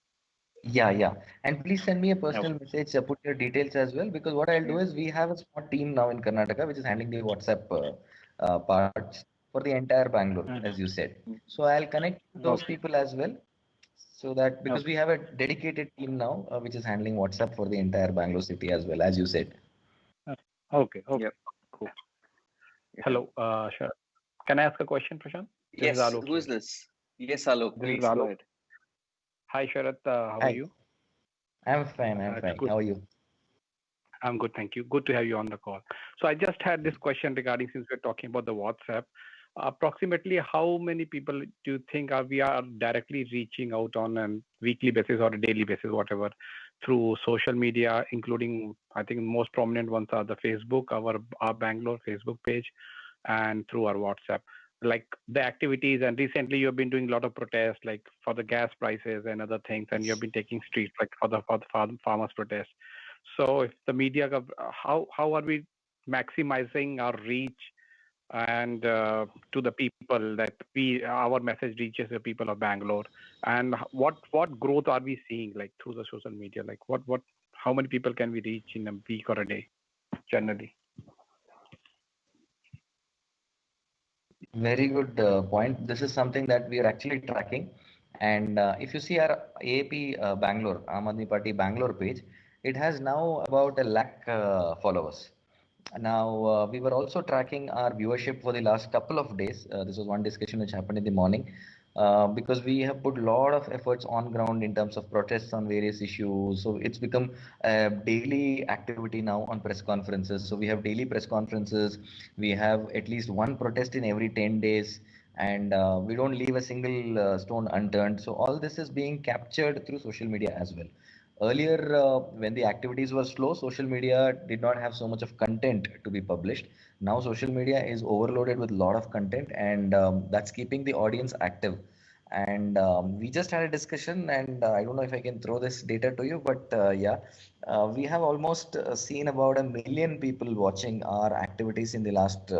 Yeah. And please send me a personal message, put your details as well, because what I'll do is we have a small team now in Karnataka which is handling the WhatsApp parts for the entire Bangalore, as you said. So I'll connect those people as well, so that because we have a dedicated team now which is handling WhatsApp for the entire Bangalore city as well, as you said. Okay. Yep. Cool. Hello, Sharat. Can I ask a question, Prashant? Yes. Who is this? Yes, Alok. Please go ahead. Hi, Sharat. How are you? I'm fine. Good. How are you? I'm good, thank you. Good to have you on the call. So I just had this question regarding, since we're talking about the WhatsApp, approximately how many people do you think we are directly reaching out on a weekly basis or a daily basis, whatever, through social media, including, I think most prominent ones are the Facebook, our Bangalore Facebook page, and through our WhatsApp, like the activities. And recently you have been doing a lot of protests, like for the gas prices and other things, and you have been taking streets like for the farmers protest. So if the media, how are we maximizing our reach and to the people that our message reaches the people of Bangalore, and what growth are we seeing like through the social media? Like how many people can we reach in a week or a day generally? Very good point. This is something that we are actually tracking, And if you see our AAP Bangalore, Aam Aadmi Party Bangalore page, it has now about 1 lakh followers. Now, we were also tracking our viewership for the last couple of days. This was one discussion which happened in the morning because we have put a lot of efforts on ground in terms of protests on various issues. So it's become a daily activity now on press conferences. So we have daily press conferences. We have at least one protest in every 10 days. And we don't leave a single stone unturned. So all this is being captured through social media as well. Earlier, when the activities were slow, social media did not have so much of content to be published. Now, social media is overloaded with a lot of content, and that's keeping the audience active. And we just had a discussion, and I don't know if I can throw this data to you, but yeah, we have almost seen about 1 million people watching our activities in the last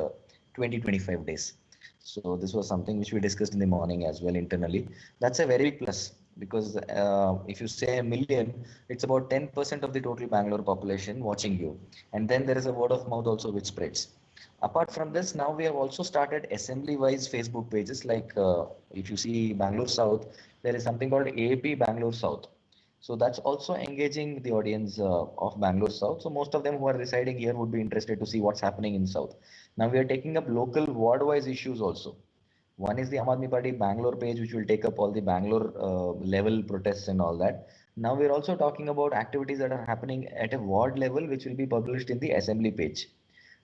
20, 25 days. So this was something which we discussed in the morning as well internally. That's a very big plus because if you say 1 million, it's about 10% of the total Bangalore population watching you. And then there is a word of mouth also which spreads. Apart from this, now we have also started assembly-wise Facebook pages. Like if you see Bangalore South, there is something called AAP Bangalore South. So that's also engaging the audience of Bangalore South. So most of them who are residing here would be interested to see what's happening in South. Now we are taking up local ward-wise issues also. One is the Aam Aadmi Party Bangalore page, which will take up all the Bangalore level protests and all that. Now we're also talking about activities that are happening at a ward level, which will be published in the assembly page.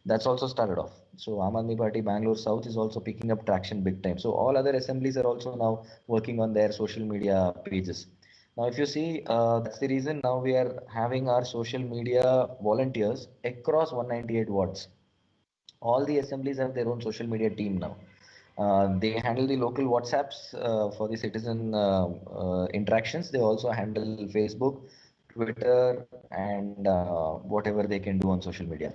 That's also started off. So Aam Aadmi Party Bangalore South is also picking up traction big time. So all other assemblies are also now working on their social media pages. Now, if you see, that's the reason now we are having our social media volunteers across 198 wards. All the assemblies have their own social media team now. They handle the local WhatsApps for the citizen interactions. They also handle Facebook, Twitter, and whatever they can do on social media.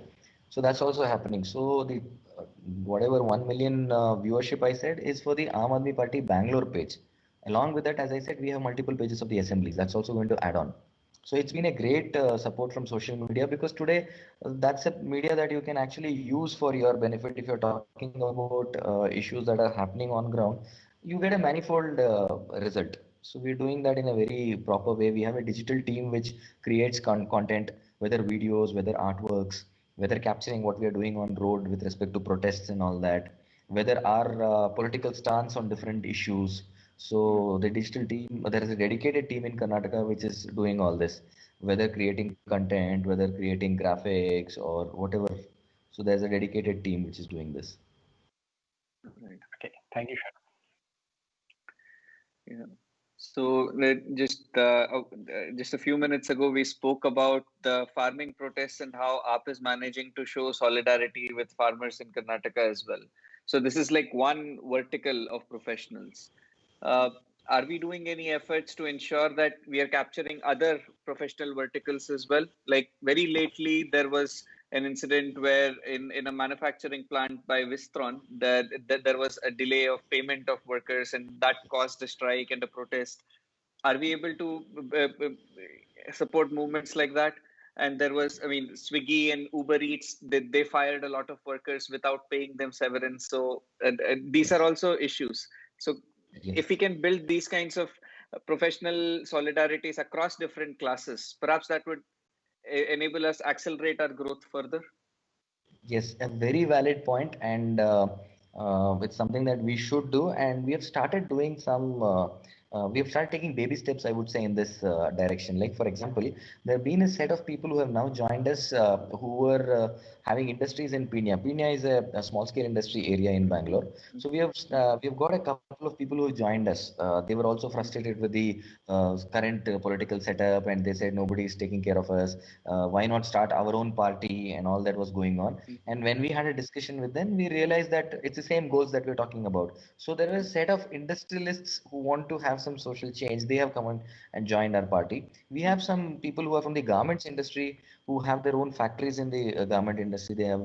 So that's also happening. So the whatever 1 million viewership I said is for the Aam Aadmi Party Bangalore page. Along with that, as I said, we have multiple pages of the assemblies. That's also going to add on. So it's been a great support from social media because today that's a media that you can actually use for your benefit. If you're talking about issues that are happening on ground, you get a manifold result. So we're doing that in a very proper way. We have a digital team which creates content, whether videos, whether artworks, whether capturing what we are doing on road with respect to protests and all that, whether our political stance on different issues. So the digital team, there is a dedicated team in Karnataka which is doing all this, whether creating content, whether creating graphics or whatever. So there's a dedicated team which is doing this. Right. Okay, thank you, Sharat. Yeah. So just a few minutes ago, we spoke about the farming protests and how AAP is managing to show solidarity with farmers in Karnataka as well. So this is like one vertical of professionals. Uh, are we doing any efforts to ensure that we are capturing other professional verticals as well? Like very lately, there was an incident where in a manufacturing plant by Wistron, that there was a delay of payment of workers and that caused a strike and a protest. Are we able to support movements like that? And there was, I mean, Swiggy and Uber Eats, they fired a lot of workers without paying them severance. So these are also issues. So Yes. if we can build these kinds of professional solidarities across different classes, perhaps that would enable us accelerate our growth further. Yes, a very valid point, and it's something that we should do, and we have started doing some. We have started taking baby steps, I would say, in this direction. Like, for example, there have been a set of people who have now joined us who were having industries in Pina. Pina is a small-scale industry area in Bangalore. So we have got a couple of people who have joined us. They were also frustrated with the current political setup, and they said nobody is taking care of us. Why not start our own party and all that was going on. And when we had a discussion with them, we realized that it's the same goals that we're talking about. So there are a set of industrialists who want to have some social change. They have come on and joined our party. We have some people who are from the garments industry who have their own factories in the garment industry. They have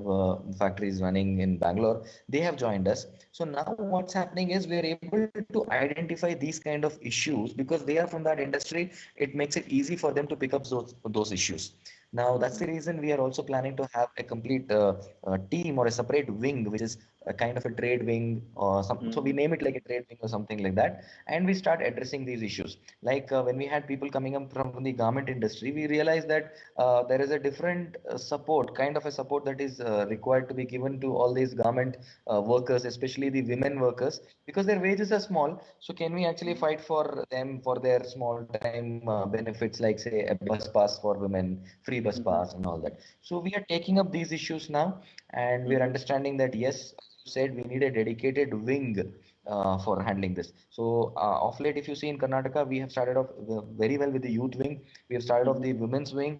factories running in Bangalore. They have joined us. So now what's happening is we're able to identify these kind of issues because they are from that industry. It makes it easy for them to pick up those issues. Now, that's the reason we are also planning to have a complete team or a separate wing, which is a kind of a trade wing or some. So we name it like a trade wing or something like that, and we start addressing these issues. Like when we had people coming up from the garment industry, we realized that there is a different support, kind of a support that is required to be given to all these garment workers, especially the women workers, because their wages are small. So can we actually fight for them for their small time benefits, like say a bus pass for women, free bus pass, and all that. So we are taking up these issues now, and we are understanding that yes, as you said, we need a dedicated wing for handling this. So of late, if you see in Karnataka, we have started off very well with the youth wing. We have started off the women's wing.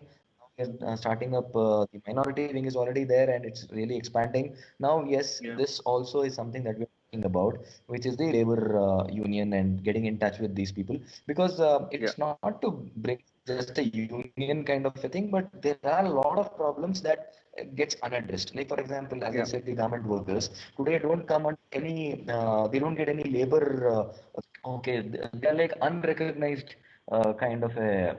We are starting up the minority wing is already there, and it's really expanding. Now, yes, this also is something that we're talking about, which is the labor union and getting in touch with these people, because it's not to bring just a union kind of a thing, but there are a lot of problems that gets unaddressed. Like for example, as I said, the garment workers today don't come on any, they don't get any labor. Okay, they are like unrecognized kind of a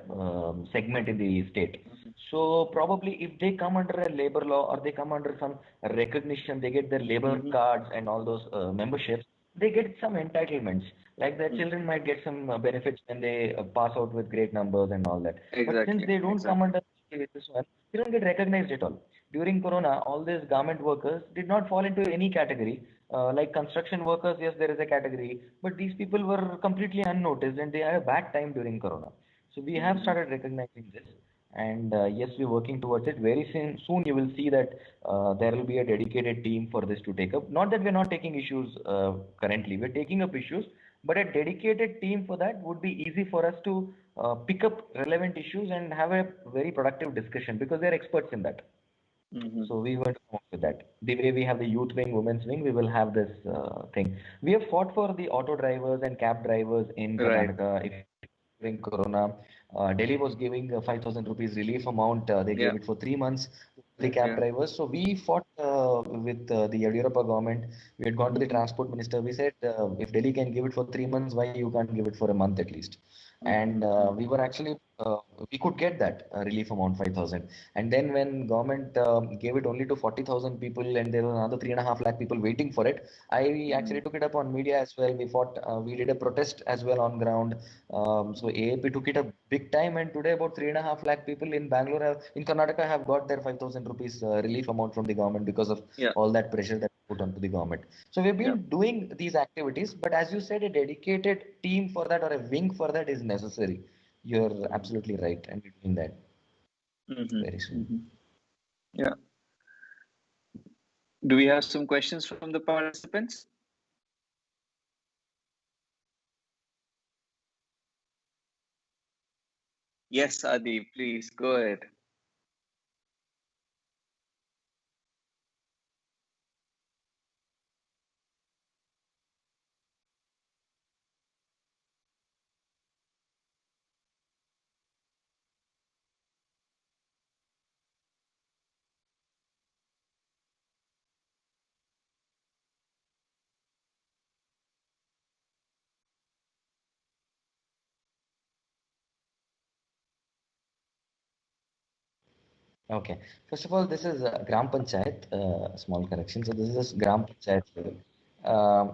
segment in the state. So probably if they come under a labor law or they come under some recognition, they get their labor cards and all those memberships, they get some entitlements. Like their children might get some benefits when they pass out with great numbers and all that. But since they don't come under this one, they don't get recognized at all. During Corona, all these garment workers did not fall into any category. Like construction workers, yes, there is a category, but these people were completely unnoticed and they had a bad time during Corona. So we have started recognizing this, and yes, we're working towards it. Very soon you will see that there will be a dedicated team for this to take up. Not that we're not taking issues currently, we're taking up issues, but a dedicated team for that would be easy for us to pick up relevant issues and have a very productive discussion because they're experts in that. So we want to come up with that. The way we have the youth wing, women's wing, we will have this thing. We have fought for the auto drivers and cab drivers in Karnataka. If during Corona, Delhi was giving 5,000 rupees relief amount. They gave it for 3 months to the cab drivers. So we fought with the Yadurappa government. We had gone to the transport minister. We said, if Delhi can give it for 3 months, why you can't give it for a month at least? And we were actually we could get that relief amount 5,000. And then when government gave it only to 40,000 people, and there were another 3.5 lakh people waiting for it, I actually took it up on media as well. We fought, we did a protest as well on ground. So AAP took it up big time, and today about 3.5 lakh people in Bangalore, in Karnataka, have got their 5,000 rupees relief amount from the government because of all that pressure that put onto the government. So we've been doing these activities, but as you said, a dedicated team for that or a wing for that is necessary. You're absolutely right, and we're doing that very soon. Yeah. Do we have some questions from the participants? Yes, Adi, please go ahead. Okay. First of all, this is Gram Panchayat, small correction. So this is Gram Panchayat level.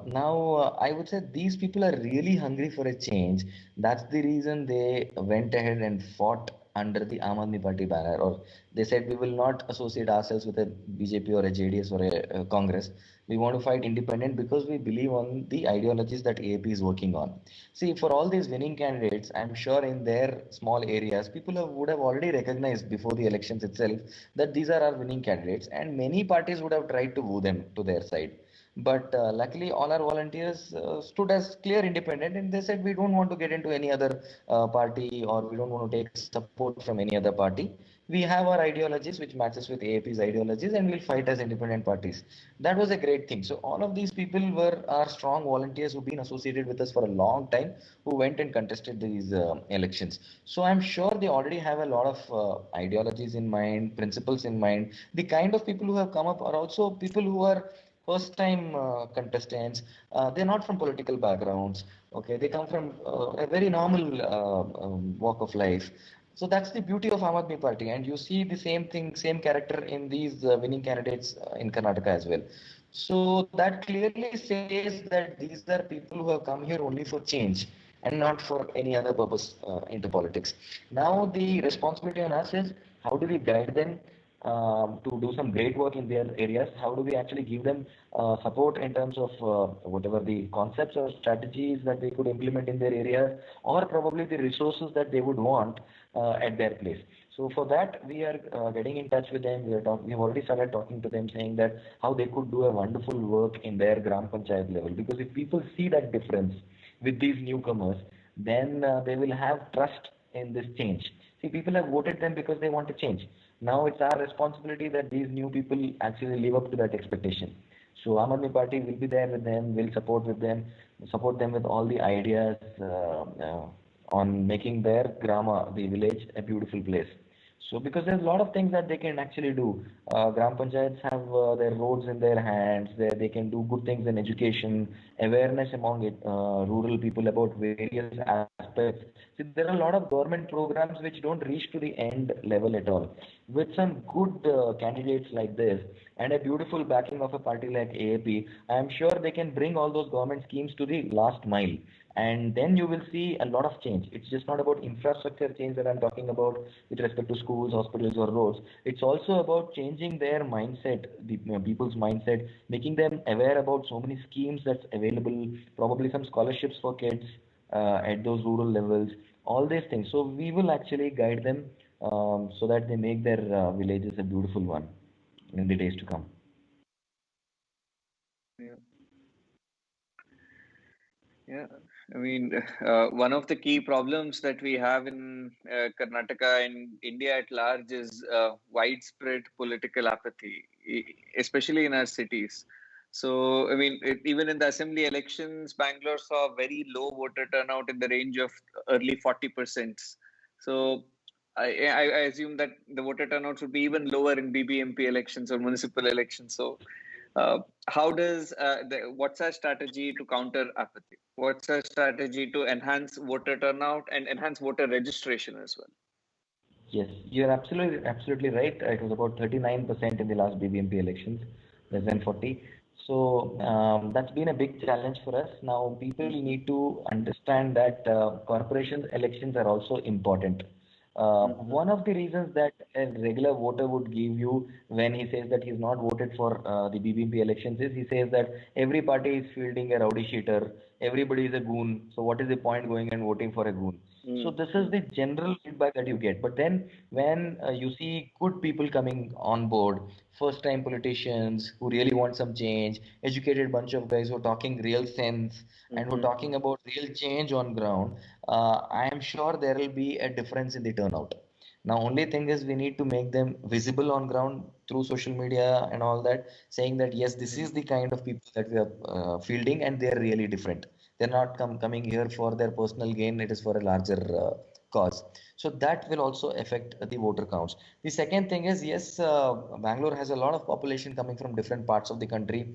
Now, I would say these people are really hungry for a change. That's the reason they went ahead and fought under the Aam Aadmi Party banner, or they said we will not associate ourselves with a BJP or a JDS or a Congress. We want to fight independent because we believe on the ideologies that AAP is working on. See, for all these winning candidates, I'm sure in their small areas, people would have already recognized before the elections itself that these are our winning candidates, and many parties would have tried to woo them to their side. But luckily, all our volunteers stood as clear independent, and they said we don't want to get into any other party, or we don't want to take support from any other party. We have our ideologies which matches with AAP's ideologies, and we'll fight as independent parties. That was a great thing. So all of these people were our strong volunteers who've been associated with us for a long time, who went and contested these elections. So I'm sure they already have a lot of ideologies in mind, principles in mind. The kind of people who have come up are also people who are first time contestants. They're not from political backgrounds. Okay, they come from a very normal walk of life. So that's the beauty of Aam Aadmi Party, and you see the same thing, same character in these winning candidates in Karnataka as well. So that clearly says that these are people who have come here only for change and not for any other purpose into politics. Now the responsibility on us is how do we guide them to do some great work in their areas? How do we actually give them support in terms of whatever the concepts or strategies that they could implement in their areas, or probably the resources that they would want at their place. So for that, we are getting in touch with them. We have already started talking to them, saying that how they could do a wonderful work in their Gram Panchayat level. Because if people see that difference with these newcomers, then they will have trust in this change. See, people have voted them because they want to change. Now it's our responsibility that these new people actually live up to that expectation. So Aam Aadmi Party will be there with them, will support them with all the ideas on making their grama, the village, a beautiful place. So because there's a lot of things that they can actually do. Gram Panchayats have their roads in their hands. They can do good things in education, awareness among rural people about various aspects. See, there are a lot of government programs which don't reach to the end level at all. With some good candidates like this and a beautiful backing of a party like AAP, I am sure they can bring all those government schemes to the last mile, and then you will see a lot of change. It's just not about infrastructure change that I'm talking about with respect to schools, hospitals, or roads. It's also about changing their mindset, the people's mindset, making them aware about so many schemes that's available, probably some scholarships for kids at those rural levels, all these things. So we will actually guide them so that they make their villages a beautiful one in the days to come. Yeah. Yeah, I mean, one of the key problems that we have in Karnataka and India at large is widespread political apathy, especially in our cities. So, I mean, even in the assembly elections, Bangalore saw very low voter turnout in the range of early 40%. So, I assume that the voter turnout would be even lower in BBMP elections or municipal elections. So, uh, what's our strategy to counter apathy? What's our strategy to enhance voter turnout and enhance voter registration as well? Yes, you're absolutely right. It was about 39% in the last BBMP elections, less than 40. So that's been a big challenge for us. Now people need to understand that corporations elections are also important. One of the reasons that a regular voter would give you when he says that he's not voted for the BBMP elections is he says that every party is fielding a rowdy sheeter, everybody is a goon. So what is the point going and voting for a goon? So this is the general feedback that you get. But then when you see good people coming on board, first time politicians who really want some change, educated bunch of guys who are talking real sense and who are talking about real change on ground, I am sure there will be a difference in the turnout. Now, only thing is we need to make them visible on ground through social media and all that, saying that yes, this is the kind of people that we are fielding and they are really different. They're not coming here for their personal gain, it is for a larger cause. So that will also affect the voter counts. The second thing is, yes, Bangalore has a lot of population coming from different parts of the country,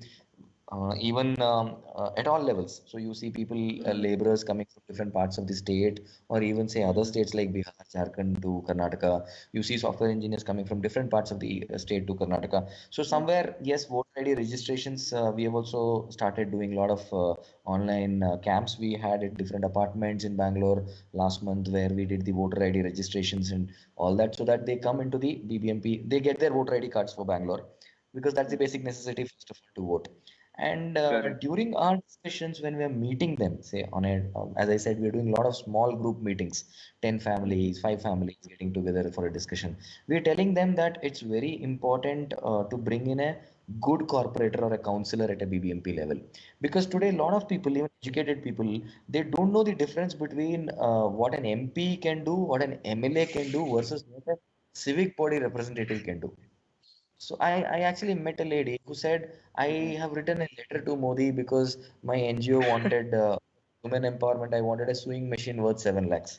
even at all levels. So you see people, laborers coming from different parts of the state, or even say other states like Bihar, Jharkhand to Karnataka. You see software engineers coming from different parts of the state to Karnataka. So somewhere, yes, voter ID registrations. We have also started doing a lot of online camps. We had at different apartments in Bangalore last month where we did the voter ID registrations and all that, so that they come into the BBMP. They get their voter ID cards for Bangalore because that's the basic necessity first of all to vote. And Correct. during our discussions, when we are meeting them, say on a, as I said, we're doing a lot of small group meetings, 10 families, 5 families getting together for a discussion. We're telling them that it's very important to bring in a good corporator or a counselor at a BBMP level. Because today, a lot of people, even educated people, they don't know the difference between what an MP can do, what an MLA can do versus what a civic body representative can do. So I actually met a lady who said, I have written a letter to Modi because my NGO wanted women empowerment. I wanted a sewing machine worth 7 lakhs.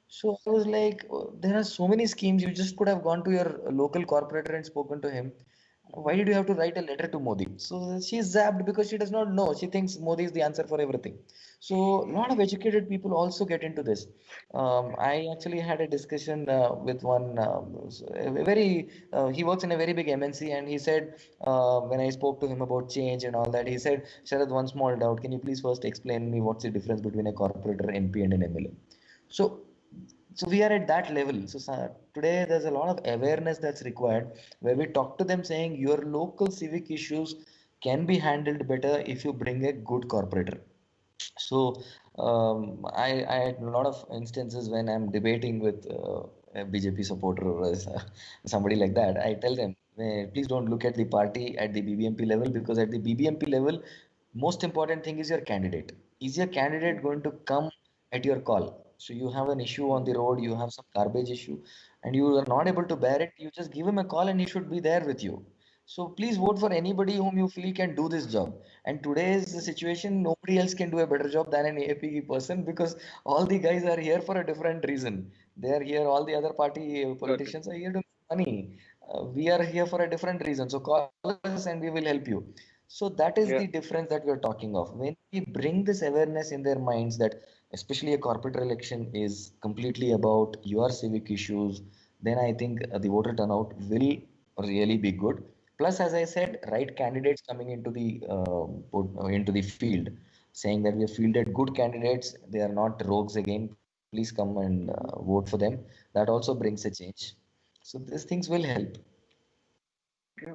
So I was like, there are so many schemes. You just could have gone to your local corporator and spoken to him. Why did you have to write a letter to Modi? So she's zapped because she does not know. She thinks Modi is the answer for everything. So a lot of educated people also get into this. I actually had a discussion with one he works in a very big MNC, and he said when I spoke to him about change and all that, he said, Sharad, one small doubt. Can you please first explain me what's the difference between a corporator, MP, and an MLA? So so we are at that level. So today there's a lot of awareness that's required, where we talk to them saying your local civic issues can be handled better if you bring a good corporator. So I had a lot of instances when I'm debating with a BJP supporter or somebody like that. I tell them, please don't look at the party at the BBMP level, because at the BBMP level, most important thing is your candidate. Is your candidate going to come at your call? So you have an issue on the road, you have some garbage issue, and you are not able to bear it. You just give him a call, and he should be there with you. So please vote for anybody whom you feel can do this job. And today's situation, nobody else can do a better job than an AAP person, because all the guys are here for a different reason. They are here, all the other party Totally. politicians are here to make money. We are here for a different reason. So call us and we will help you. So that is Yeah. the difference that we are talking of. When we bring this awareness in their minds that especially a corporate election is completely about your civic issues, then I think the voter turnout will really be good. Plus, as I said, right candidates coming into the field, saying that we have fielded good candidates, they are not rogues again. Please come and vote for them. That also brings a change. So these things will help. Yeah.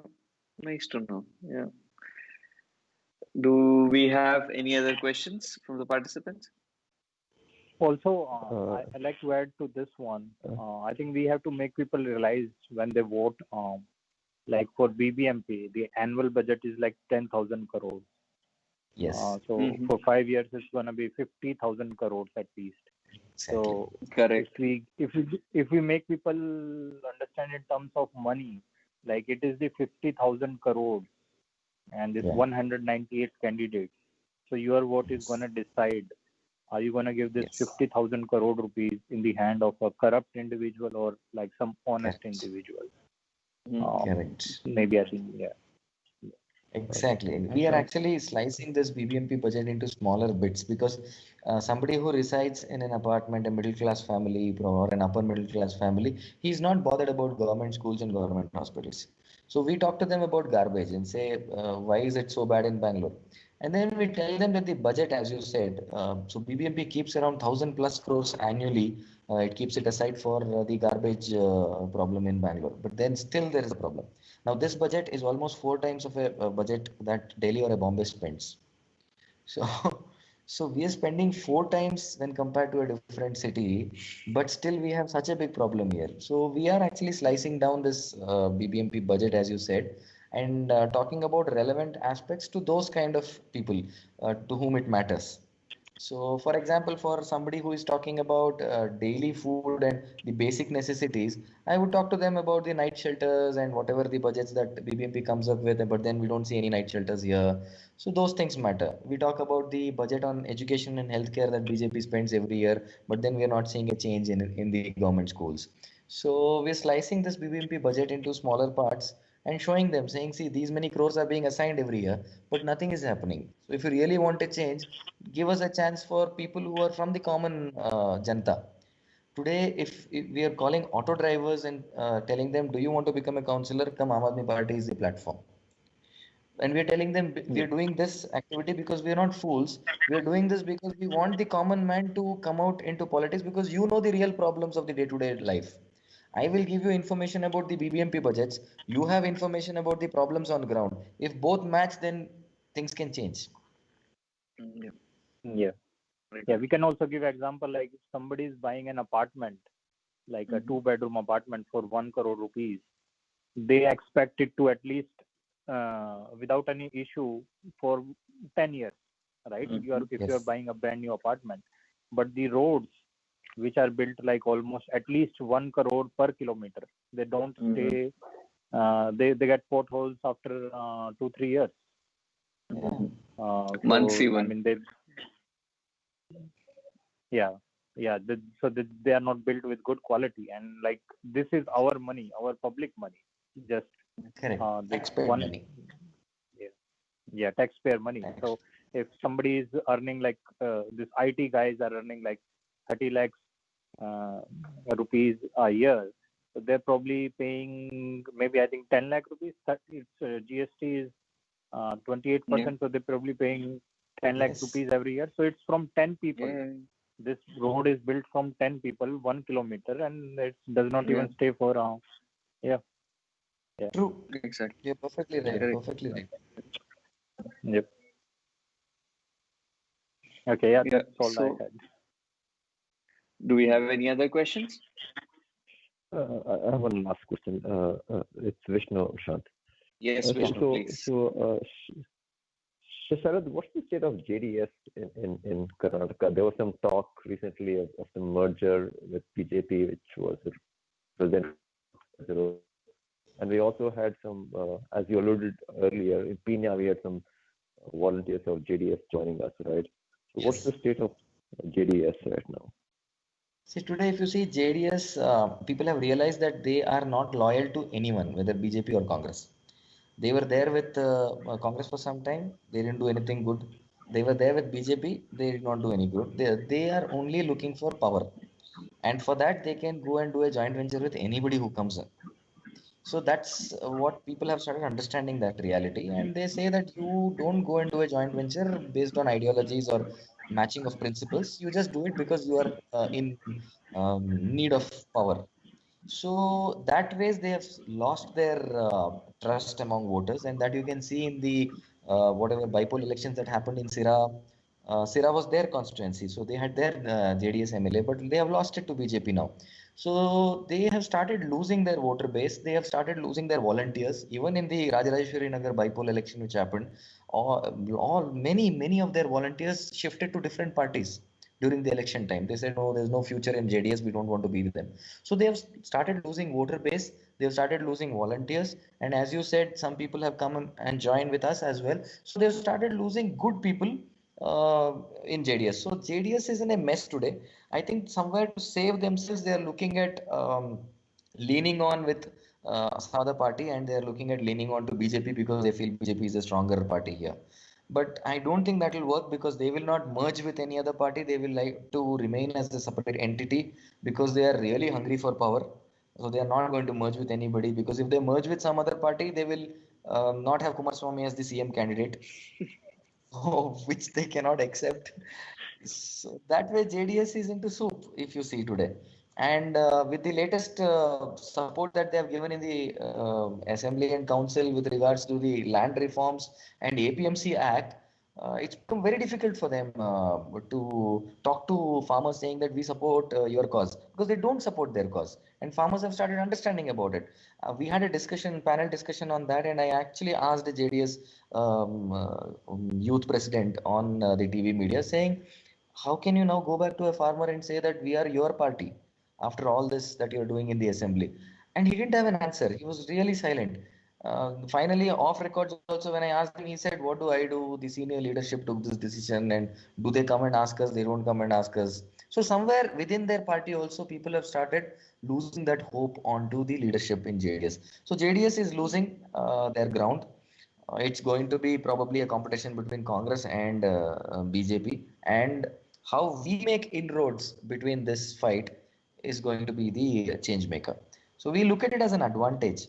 Nice to know. Yeah. Do we have any other questions from the participants? Also, I Uh, like to add to this one. uh, I think we have to make people realize when they vote, like for BBMP, the annual budget is like 10,000 crores. Yes, So Mm-hmm. for 5 years, it's going to be 50,000 crores at least. exactly. So Correct. if we make people understand in terms of money, like it is the 50,000 crores and this Yeah. 198 candidates. So your vote is going Yes. to decide, are you going to give this Yes. 50,000 crore rupees in the hand of a corrupt individual or like some honest Correct. individual? Mm. Um, Correct. Maybe I think, yeah. Exactly. We are So, actually slicing this BBMP budget into smaller bits, because somebody who resides in an apartment, a middle class family or an upper middle class family, he's not bothered about government schools and government hospitals. So we talk to them about garbage and say, why is it so bad in Bangalore? And then we tell them that the budget, as you said, so BBMP keeps around 1,000+ crores annually. It keeps it aside for the garbage problem in Bangalore. But then still there is a problem. Now, this budget is almost four times of a budget that Delhi or a Bombay spends. So, so we are spending four times when compared to a different city, but still we have such a big problem here. So we are actually slicing down this BBMP budget, as you said, and talking about relevant aspects to those kind of people to whom it matters. So, for example, for somebody who is talking about daily food and the basic necessities, I would talk to them about the night shelters and whatever the budgets that BBMP comes up with, but then we don't see any night shelters here. So those things matter. We talk about the budget on education and healthcare that BJP spends every year, but then we are not seeing a change in the government schools. So we're slicing this BBMP budget into smaller parts and showing them, saying, see, these many crores are being assigned every year, but nothing is happening. So if you really want a change, give us a chance for people who are from the common janta. Today, if we are calling auto drivers and telling them, do you want to become a councillor? Come, Aam Aadmi Party is the platform. And we are telling them we yeah. are doing this activity because we are not fools. We are doing this because we want the common man to come out into politics, because you know the real problems of the day-to-day life. I will give you information about the BBMP budgets. You have information about the problems on ground. If both match, then things can change. Mm, yeah. Yeah. Right. Yeah. We can also give example like if somebody is buying an apartment, like a Mm-hmm. 2 bedroom apartment for 1 crore rupees, they expect it to at least without any issue for 10 years, right? Mm-hmm. If you are Yes. buying a brand new apartment, but the roads which are built like almost at least 1 crore per kilometer, they don't Mm-hmm. stay. They get potholes after 2 3 years. Yeah. Mm-hmm. Months So I even. mean yeah, yeah. They are not built with good quality, and like this is our money, our public money, just Correct. this Taxpayer one, money. yeah, taxpayer money. So if somebody is earning like this IT guys are earning like 30 lakhs uh, rupees a year, so they're probably paying maybe I think 10 lakh rupees. It's GST is 28%, so they're probably paying 10 lakh Yes. rupees every year. So it's from 10 people. Yeah. This road is built from 10 people, 1 kilometer, and it does not even stay for yeah. True. Exactly. You're perfectly right. Correct. Perfectly right. Yep. Okay, yeah, Yeah. that's all I So, had. do we have any other questions? I have one last question. It's Vishnu Shant. Yes, Vishnu, please. Sharat, what's the state of JDS in Karnataka? There was some talk recently of the merger with BJP, which was presented. And we also had some, as you alluded earlier, in Pina, we had some volunteers of JDS joining us, right? So what's the state of JDS right now? See, today, if you see JDS, people have realized that they are not loyal to anyone, whether BJP or Congress. They were there with Congress for some time. They didn't do anything good. They were there with BJP. They did not do any good. They are only looking for power. And for that, they can go and do a joint venture with anybody who comes in. So that's what people have started understanding that reality. And they say that you don't go and do a joint venture based on ideologies or matching of principles. You just do it because you are in need of power. So that ways they have lost their trust among voters, and that you can see in the whatever bypoll elections that happened in Sira. Sira was their constituency, so they had their JDS MLA, but they have lost it to BJP now. So they have started losing their voter base. They have started losing their volunteers. Even in the Rajarajeshwari Nagar bypoll election which happened, many of their volunteers shifted to different parties during the election time. They said, no, there's no future in JDS. We don't want to be with them. So they have started losing voter base. They've started losing volunteers. And as you said, some people have come and joined with us as well. So they've started losing good people uh, in JDS. So JDS is in a mess today. I think somewhere to save themselves, they are looking at leaning on with some other party, and they are looking at leaning on to BJP because they feel BJP is a stronger party here. But I don't think that will work because they will not merge with any other party. They will like to remain as a separate entity because they are really hungry for power. So they are not going to merge with anybody, because if they merge with some other party, they will not have Kumaraswamy as the CM candidate, which they cannot accept. So that way, JDS is into soup, if you see today. And with the latest support that they have given in the Assembly and Council with regards to the land reforms and APMC Act, it's become very difficult for them to talk to farmers saying that we support your cause, because they don't support their cause. And farmers have started understanding about it. We had a discussion, panel discussion on that, and I actually asked the JDS youth president on the TV media saying, how can you now go back to a farmer and say that we are your party after all this that you're doing in the assembly? And he didn't have an answer. He was really silent. Finally, off records also, when I asked him, he said, what do I do? The senior leadership took this decision, and do they come and ask us? They don't come and ask us. So somewhere within their party also, people have started losing that hope onto the leadership in JDS. So JDS is losing their ground. It's going to be probably a competition between Congress and BJP, and how we make inroads between this fight is going to be the change maker. So we look at it as an advantage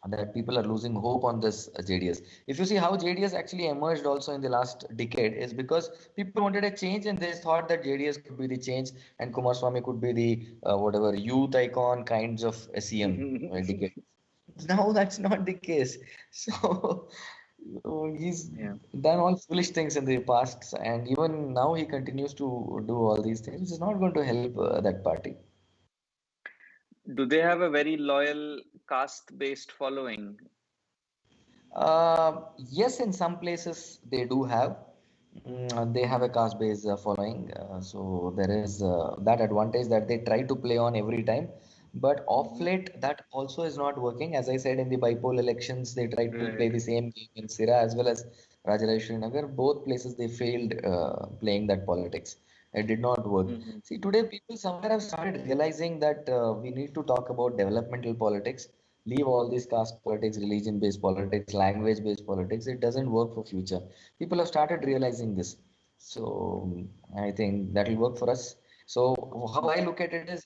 that people are losing hope on this JDS. If you see how JDS actually emerged also in the last decade, is because people wanted a change and they thought that JDS could be the change and Kumaraswamy could be the whatever youth icon kinds of a CM decade. Now that's not the case. So he's Yeah. done all foolish things in the past, and even now he continues to do all these things, which is not going to help that party. Do they have a very loyal caste-based following? Yes, in some places they do have. They have a caste-based following, so there is that advantage that they try to play on every time. But off late, that also is not working. As I said, in the bypoll elections, they tried to play Right. the same game in Sira as well as Rajarajeshwari Nagar. Both places they failed playing that politics. It did not work. Mhm. See, today people somewhere have started realizing that we need to talk about developmental politics. leave all these caste politics, religion-based politics, language-based politics. It doesn't work for future. People have started realizing this. So I think that will work for us. So how I look at it is,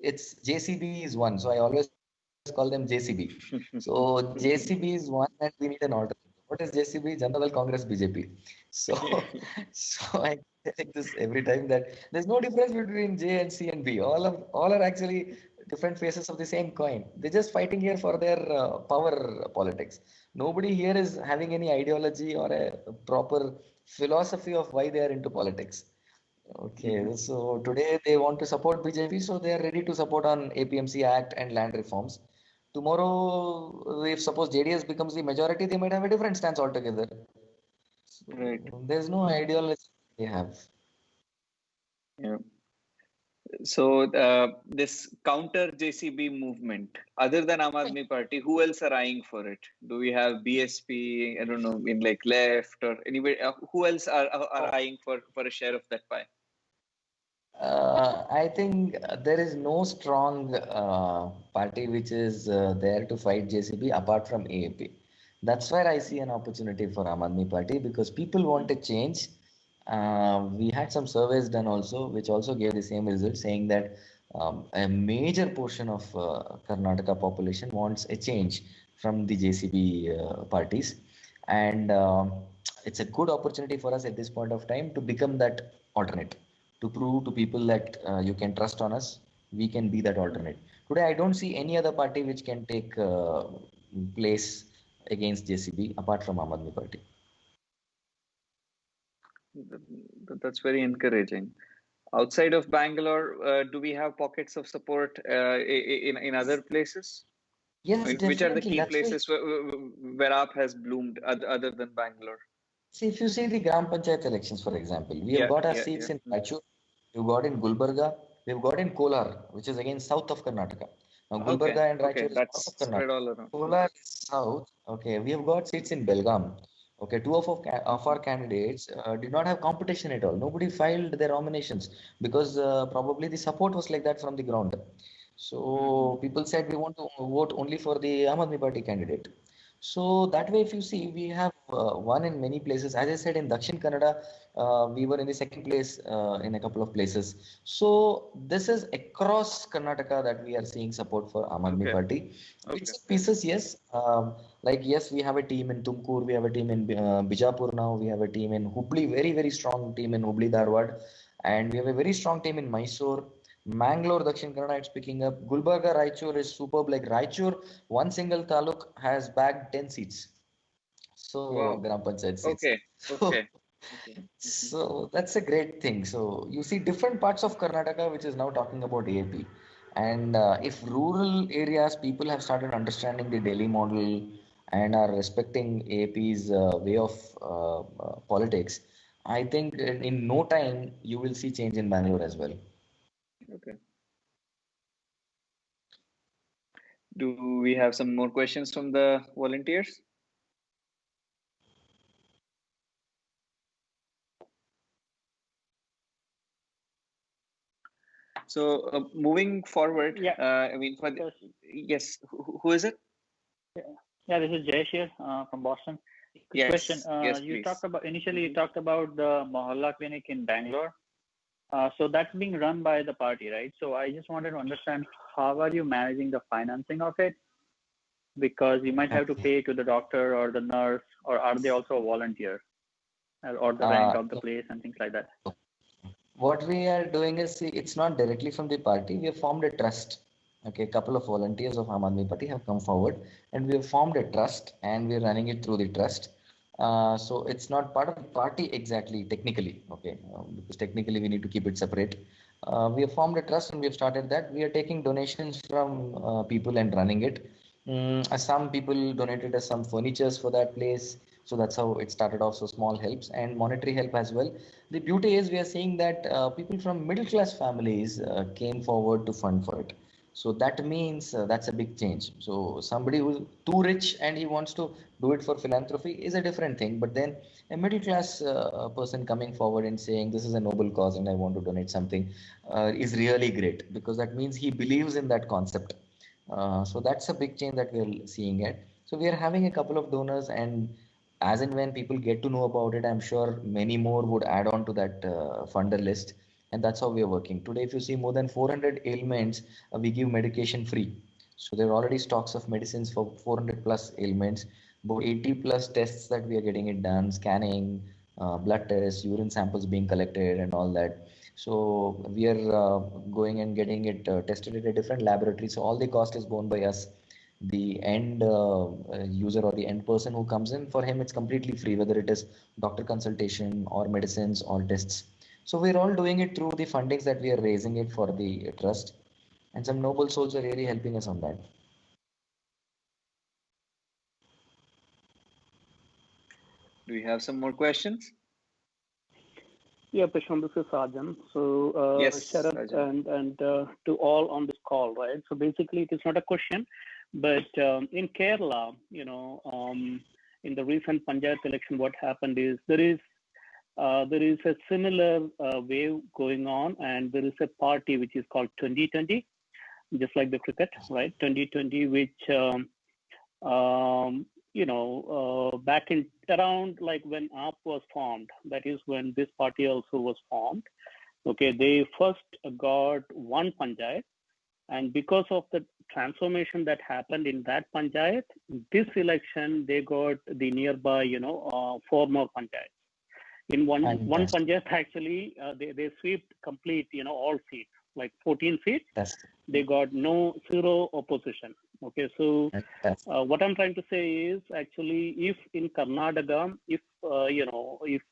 it's JCB is one. So I always call them JCB. So JCB is one, and we need an alternative. What is JCB? Janata Dal Congress BJP. So so I take this every time that there's no difference between J and C and B. All are actually different faces of the same coin. They're just fighting here for their power politics. Nobody here is having any ideology or a proper philosophy of why they are into politics. Okay, so today they want to support BJP, so they are ready to support on APMC Act and land reforms. Tomorrow, if suppose JDS becomes the majority, they might have a different stance altogether. Right. So there's no ideology they have. Yeah. So this counter JCB movement, other than Aam Aadmi Party, who else are eyeing for it? Do we have BSP? I don't know, in like left or anybody? Who else are eyeing for a share of that pie? I think there is no strong party which is there to fight JCB apart from AAP. That's where I see an opportunity for Aam Aadmi Party because people want a change. We had some surveys done also, which also gave the same result, saying that a major portion of Karnataka population wants a change from the JCB parties, and it's a good opportunity for us at this point of time to become that alternate, to prove to people that you can trust on us, we can be that alternate. Today, I don't see any other party which can take place against JCB apart from Aam Aadmi Party. That's very encouraging. Outside of Bangalore, do we have pockets of support in other places? Yes, Which are the definitely. key That's why. places where AAP has bloomed other than Bangalore? See, if you see the Gram Panchayat elections, for example, we have got our seats in Raichur, we've got in Gulbarga, we've got in Kolar, which is again south of Karnataka. Now, Gulbarga and Raichur is north That's of spread Karnataka. all around. Kolar is south. Okay, we have got seats in Belgaum. Okay, two of our candidates did not have competition at all. Nobody filed their nominations because probably the support was like that from the ground. So people said we want to vote only for the Aam Aadmi Party candidate. So that way, if you see, we have won in many places. As I said, in Dakshin Kannada, we were in the second place in a couple of places. So this is across Karnataka that we are seeing support for Aam Aadmi Party. Bits and pieces, yes. Like yes, we have a team in Tumkur, we have a team in Bijapur now, we have a team in Hubli, very very strong team in Hubli Dharwad, and we have a very strong team in Mysore. Mangalore, Dakshin Kannada, it's picking up. Gulbarga, Raichur is superb. Like Raichur, one single taluk has bagged 10 seats. So, Gram Panchayat seats. Okay. So that's a great thing. So you see different parts of Karnataka, which is now talking about AAP. And if rural areas, people have started understanding the Delhi model and are respecting AAP's way of politics, I think in no time you will see change in Bangalore as well. Okay. Do we have some more questions from the volunteers? So moving forward, I mean, yes, who is it? Yeah, this is Jayesh here from Boston. Quick question. You talked about initially. You talked about the Mohalla clinic in Bangalore. So that's being run by the party, right? So I just wanted to understand how are you managing the financing of it? Because you might have to pay to the doctor or the nurse, or are they also a volunteer, or the rent of the place and things like that? What we are doing is, see, it's not directly from the party. We have formed a trust. Okay, a couple of volunteers of Aam Aadmi Party have come forward, and we have formed a trust, and we're running it through the trust. So it's not part of the party exactly, technically. Okay, because technically we need to keep it separate. We have formed a trust, and we have started that. We are taking donations from people and running it. Some people donated us some furnitures for that place. So that's how it started off. So small helps and monetary help as well. The beauty is we are seeing that people from middle class families came forward to fund for it. So that means that's a big change. So somebody who's too rich and he wants to do it for philanthropy is a different thing. But then a middle class person coming forward and saying this is a noble cause and I want to donate something is really great, because that means he believes in that concept. So that's a big change that we're seeing it. So we are having a couple of donors, and as and when people get to know about it, I'm sure many more would add on to that funder list. And that's how we are working. Today, if you see more than 400 ailments, we give medication free. So there are already stocks of medicines for 400 plus ailments, about 80 plus tests that we are getting it done, scanning, blood tests, urine samples being collected, and all that. So we are going and getting it tested at a different laboratory. So all the cost is borne by us. The end user or the end person who comes in, for him it's completely free, whether it is doctor consultation or medicines or tests. So we're all doing it through the fundings that we are raising it for the trust, and some noble souls are really helping us on that. Do we have some more questions? Yeah, Prashant, this is Sajan. So, Yes, Sharat Rajan. and to all on this call, right? So basically, it is not a question, but in Kerala, in the recent Panchayat election, what happened is there is a similar wave going on, and there is a party which is called 2020, just like the cricket, right? 2020, which back in around like when AAP was formed, that is when this party also was formed. Okay, they first got one panchayat, and because of the transformation that happened in that panchayat, this election they got the nearby, four more panchayats. In one Fantastic. panchayat, actually, they swept complete, all seats, like 14 seats. Fantastic. They got zero opposition. Okay, so Fantastic. what I'm trying to say is actually, if in Karnataka, if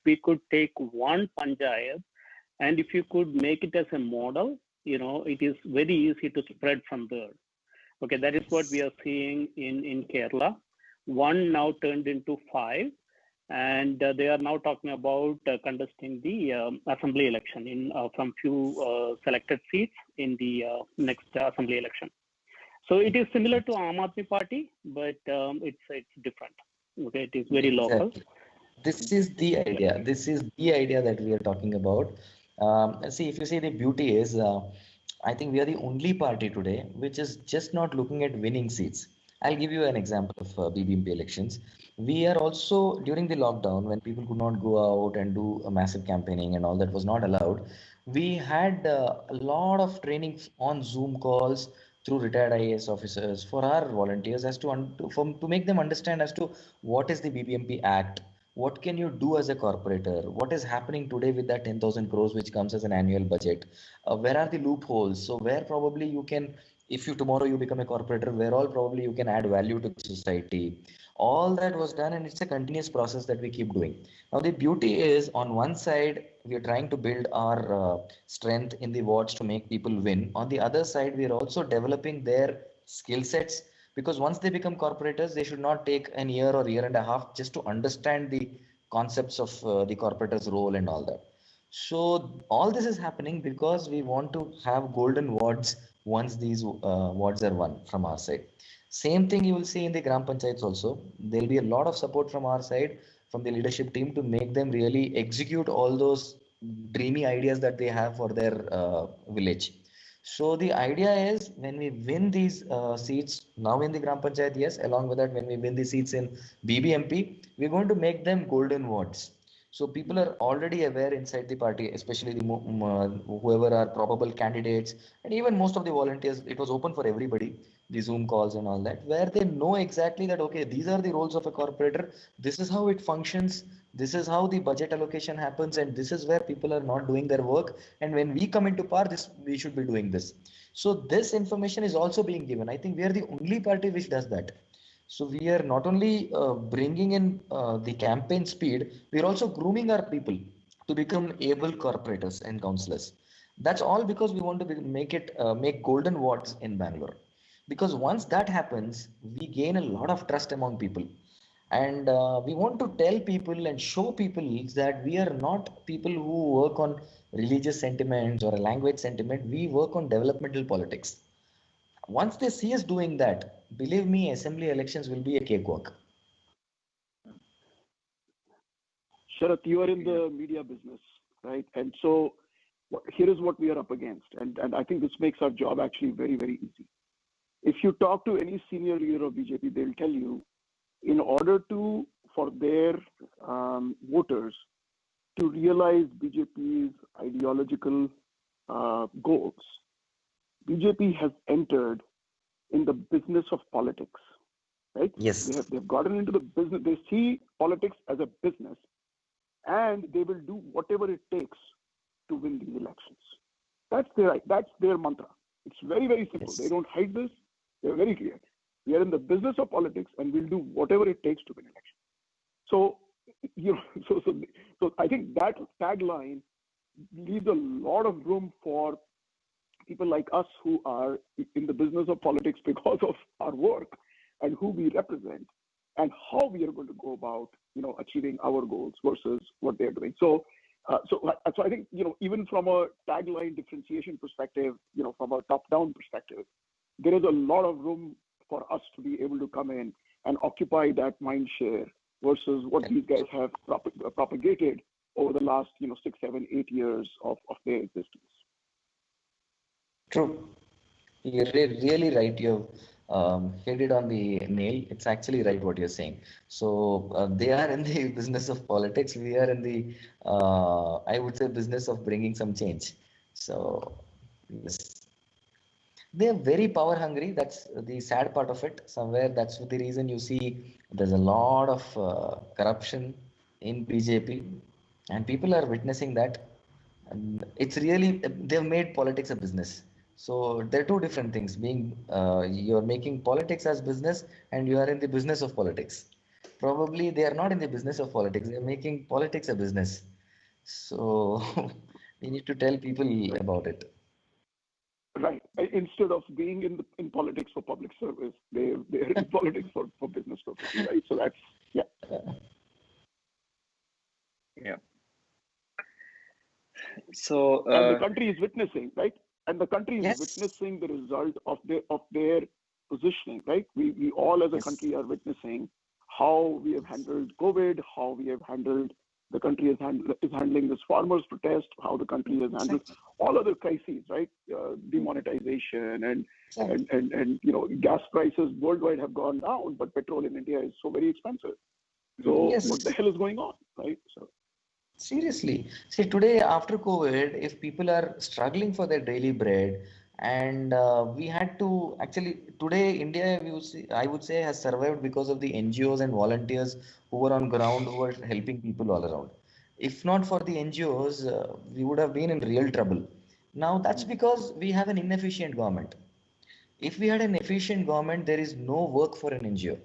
we could take one panchayat and if you could make it as a model, it is very easy to spread from there. Okay, that is what we are seeing in Kerala. One now turned into 5, and they are now talking about contesting the assembly election in from few selected seats in the next assembly election. So it is similar to Aam Aadmi Party, but it's different. Okay, it is very local. Exactly. This is the idea. This is the idea that we are talking about. See, if you see, the beauty is, I think we are the only party today which is just not looking at winning seats. I'll give you an example of BBMP elections. We are also during the lockdown, when people could not go out and do a massive campaigning and all that was not allowed. We had a lot of training on Zoom calls through retired IAS officers for our volunteers as to make them understand as to what is the BBMP Act, what can you do as a corporator, what is happening today with that 10,000 crores which comes as an annual budget, where are the loopholes, so where probably you can, if you tomorrow you become a corporator, where all probably you can add value to the society. All that was done, and it's a continuous process that we keep doing. Now the beauty is, on one side we are trying to build our strength in the wards to make people win. On the other side, we are also developing their skill sets, because once they become corporators, they should not take an year or year and a half just to understand the concepts of the corporator's role and all that. So all this is happening because we want to have golden wards once these wards are won from our side. Same thing you will see in the Gram Panchayats also. There will be a lot of support from our side, from the leadership team, to make them really execute all those dreamy ideas that they have for their village. So the idea is, when we win these seats now in the Gram Panchayat, yes, along with that, when we win the seats in BBMP, we're going to make them golden wards. So people are already aware inside the party, especially the whoever are probable candidates, and even most of the volunteers. It was open for everybody, the Zoom calls and all that, where they know exactly that okay, these are the roles of a corporator. This is how it functions. This is how the budget allocation happens, and this is where people are not doing their work. And when we come into power, this we should be doing this. So this information is also being given. I think we are the only party which does that. So we are not only bringing in the campaign speed, we are also grooming our people to become able corporators and councillors. That's all because we want to make golden wards in Bangalore. Because once that happens, we gain a lot of trust among people, and we want to tell people and show people that we are not people who work on religious sentiments or a language sentiment. We work on developmental politics. Once they see us doing that, believe me, assembly elections will be a cakewalk. Sharat, you are in the media business, right? And so here is what we are up against. And I think this makes our job actually very, very easy. if you talk to any senior leader of BJP, they'll tell you, in order for their voters to realize BJP's ideological goals, BJP has entered in the business of politics, right? Yes. They've gotten into the business. They see politics as a business, and they will do whatever it takes to win these elections. That's their mantra. It's very, very simple. Yes. They don't hide this. They're very clear. We are in the business of politics, and we'll do whatever it takes to win elections. So, so I think that tagline leaves a lot of room for people like us who are in the business of politics because of our work and who we represent and how we are going to go about, achieving our goals versus what they're doing. So I think, even from a tagline differentiation perspective, from a top-down perspective, there is a lot of room for us to be able to come in and occupy that mind share versus what these guys have propagated over the last, 6, 7, 8 years of their existence. True. You're really right. You hit it on the nail. It's actually right what you're saying. So they are in the business of politics. We are in the, I would say, business of bringing some change. So yes, they are very power hungry. That's the sad part of it. Somewhere that's the reason you see there's a lot of corruption in BJP, and people are witnessing that. And it's really they've made politics a business. So they're two different things. You're making politics as business, and you are in the business of politics. Probably they are not in the business of politics. They're making politics a business. So we need to tell people about it. Right. Instead of being in politics for public service, they're in politics for business purposes, right? So that's, yeah. Yeah. So and the country is witnessing, right? And the country is Yes. witnessing the result of their positioning, right? We all as a country are witnessing how we have handled COVID, how we have handled the country is handling this farmers' protest, how the country has handled all other crises, right? Demonetization and gas prices worldwide have gone down, but petrol in India is so very expensive. So Yes. what the hell is going on, right? So Seriously. See, today after COVID, if people are struggling for their daily bread, and we had to actually today India, I would say, has survived because of the NGOs and volunteers who were on ground, who were helping people all around. If not for the NGOs, we would have been in real trouble. Now that's because we have an inefficient government. If we had an efficient government, there is no work for an NGO.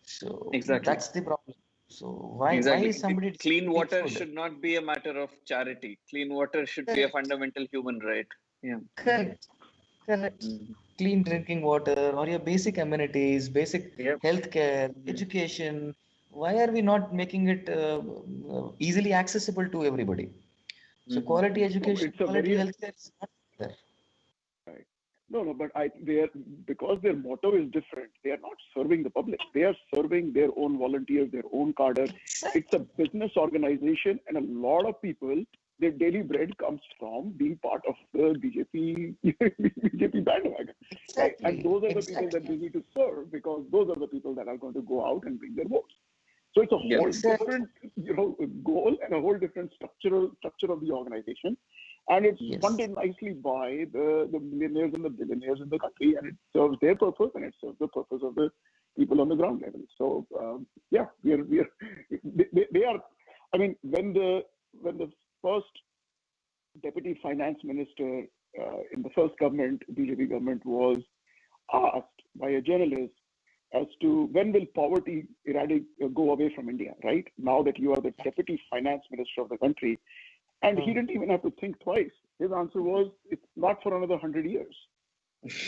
So Exactly. that's the problem. So why is somebody Clean distributing water food? should not be a matter of charity. Clean water should be a fundamental human right. Yeah. Correct. Clean drinking water or your basic amenities, basic Yep. healthcare, education. Why are we not making it easily accessible to everybody? So quality education, it's a quality very healthcare is not there. right. No, but because their motto is different. They are not serving the public. They are serving their own volunteers, their own cadre. It's a business organization, and a lot of people, their daily bread comes from being part of the BJP bandwagon. Right? And those are the people that they need to serve, because those are the people that are going to go out and bring their votes. So it's a whole different, goal and a whole different structure of the organization. And it's funded nicely by the millionaires and the billionaires in the country, and it serves their purpose, and it serves the purpose of the people on the ground level. So they are. I mean, when the first deputy finance minister in the first government, BJP government, was asked by a journalist as to when will poverty go away from India, right? Now that you are the deputy finance minister of the country. And he didn't even have to think twice. His answer was, it's not for another 100 years.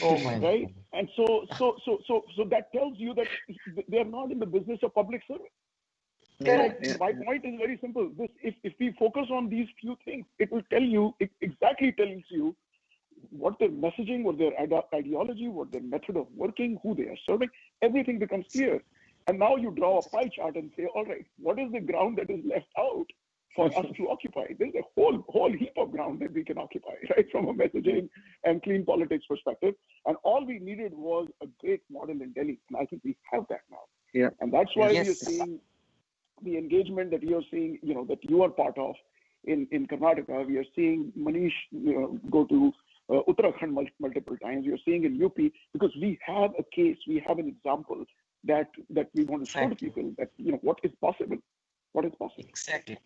Oh my right? God. And so that tells you that they are not in the business of public service. My point is very simple. If we focus on these few things, it exactly tells you what their messaging, what their ideology, what their method of working, who they are serving. Everything becomes clear. And now you draw a pie chart and say, all right, what is the ground that is left out for us to occupy? There's a whole heap of ground that we can occupy, right? From a messaging and clean politics perspective. And all we needed was a great model in Delhi. And I think we have that now. Yeah. And that's why we are Yes. seeing the engagement that you're seeing, that you are part of in Karnataka. We are seeing Manish go to Uttarakhand multiple times. We are seeing in UP, because we have a case, we have an example that we want to show to Exactly. people that what is possible. What is possible. Exactly.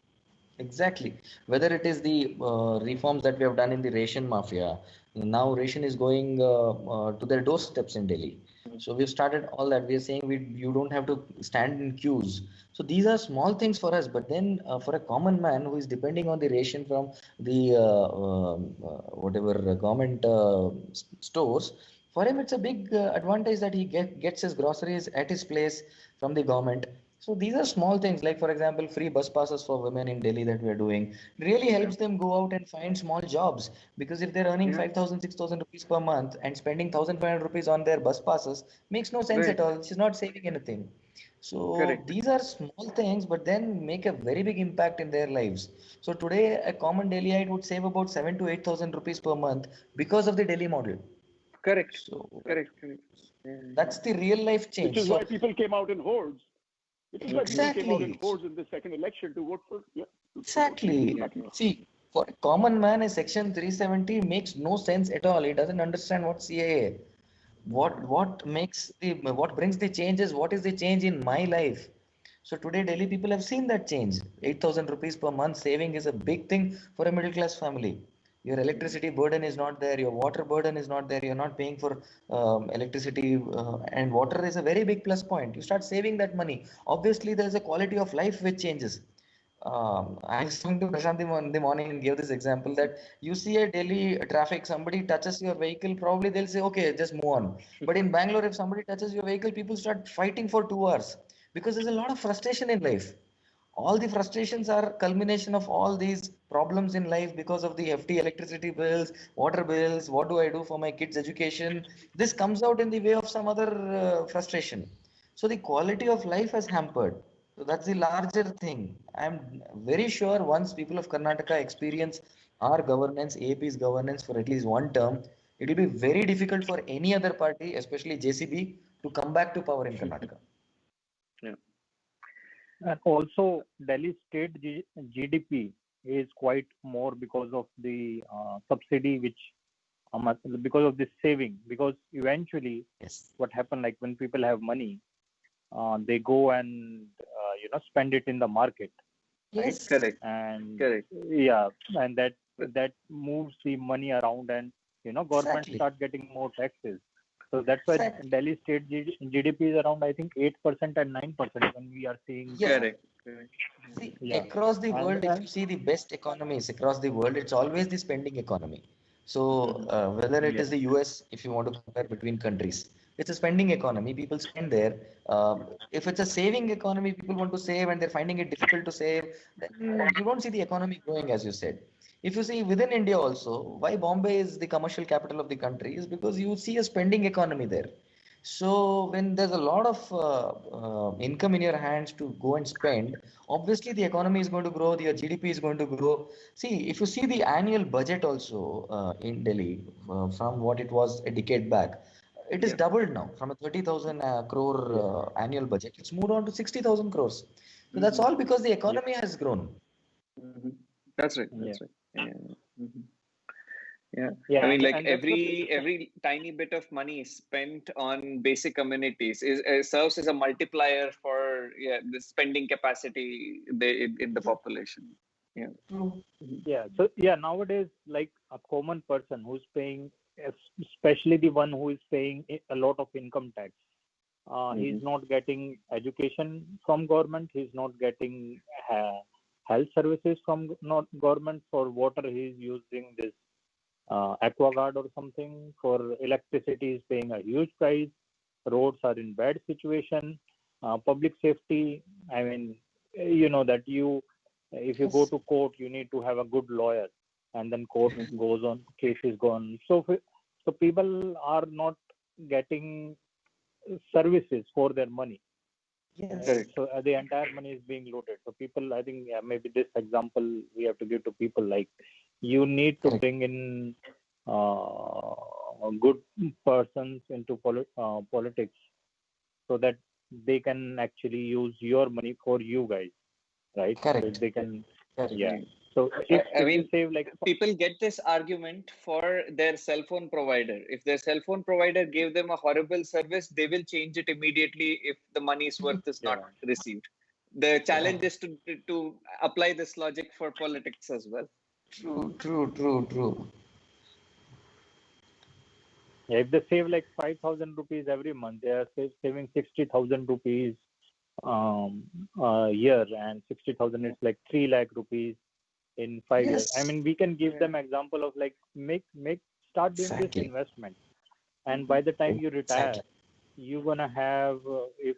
Exactly. Whether it is the reforms that we have done in the ration mafia, now ration is going to their doorsteps in Delhi. So we've started all that. We are saying you don't have to stand in queues. So these are small things for us, but then for a common man who is depending on the ration from the whatever government stores, for him it's a big advantage that he gets his groceries at his place from the government. So these are small things, like for example, free bus passes for women in Delhi that we are doing really helps them go out and find small jobs, because if they're earning Yeah. 5,000, 6,000 rupees per month and spending 1,500 rupees on their bus passes makes no sense Right. at all. She's not saving anything. So Correct. these are small things, but then make a very big impact in their lives. So today, a common Delhiite would save about 7 to 8,000 rupees per month because of the Delhi model. Correct. So Correct. Yeah. that's the real life Which change. is So why people came out in hordes. Which is why people came out in exactly. hordes in the second election to vote for. Yeah. Exactly. Exactly. See, for a common man, a Section 370 makes no sense at all. He doesn't understand what CAA. What brings the changes? What is the change in my life? So today, Delhi people have seen that change. 8,000 rupees per month saving is a big thing for a middle class family. Your electricity burden is not there. Your water burden is not there. You're not paying for electricity, and water is a very big plus point. You start saving that money. Obviously, there is a quality of life which changes. I was talking to Prashant in the morning and gave this example that you see a Delhi traffic, somebody touches your vehicle, probably they'll say, okay, just move on. But in Bangalore, if somebody touches your vehicle, people start fighting for 2 hours because there's a lot of frustration in life. All the frustrations are culmination of all these problems in life because of the hefty electricity bills, water bills. What do I do for my kids' education? This comes out in the way of some other frustration. So the quality of life has hampered. So that's the larger thing. I'm very sure once people of Karnataka experience our governance, AAP's governance for at least one term, it will be very difficult for any other party, especially JCB, to come back to power in Karnataka. Yeah. And also, Delhi state GDP is quite more because of the subsidy, which because of this saving. Because eventually, Yes. what happened, like when people have money, they go and spend it in the market, right? Yes. Correct. And Correct. yeah, and that moves the money around, and government Exactly. start getting more taxes. So that's why Exactly. Delhi state GDP is around, I think, 8% and 9% when we are seeing. Yes. Correct. Correct. See, Yeah. across the And world, if you see the best economies across the world, it's always the spending economy. So, whether it is the US, if you want to compare between countries, it's a spending economy. People spend there. If it's a saving economy, people want to save and they're finding it difficult to save, then you don't see the economy growing, as you said. If you see within India also, why Bombay is the commercial capital of the country is because you see a spending economy there. So when there's a lot of income in your hands to go and spend, obviously the economy is going to grow, your GDP is going to grow. See, if you see the annual budget also in Delhi from what it was a decade back, it is Yeah. doubled now from a 30,000 crore annual budget. It's moved on to 60,000 crores. So that's all because the economy has grown. Mhm. That's right. yeah, That's right. Yeah. Mhm. Yeah. yeah, I mean, like and that's what every tiny bit of money spent on basic amenities serves as a multiplier for the spending capacity in the population. Yeah. True. Mhm. yeah. So yeah, nowadays, like a common person who's paying, especially the one who is paying a lot of income tax, he's not getting education from government. He's not getting health services from not government. For water, he's using this aquaguard or something. For electricity, he's paying a huge price. Roads are in bad situation. Public safety, I mean, that if you go Yes. to court, you need to have a good lawyer, and then court goes on, case is gone. So people are not getting services for their money. Yes. Correct. So the entire money is being looted. So people, I think, maybe this example we have to give to people, like you need to Correct. bring in good persons into politics, so that they can actually use your money for you guys, right? So Correct. they can, Correct. yeah. So if I you mean, save like people get this argument for their cell phone provider. If their cell phone provider gave them a horrible service, they will change it immediately if the money's worth is not yeah, received. The challenge is to apply this logic for politics as well. True. if they save like 5,000 rupees every month, they are saving 60,000 rupees a year, and 60,000 is like 3 lakh rupees in 5 years. I Yes. mean, we can give them example of like start doing this Exactly. investment, and by the time you retire, Exactly. you're gonna have if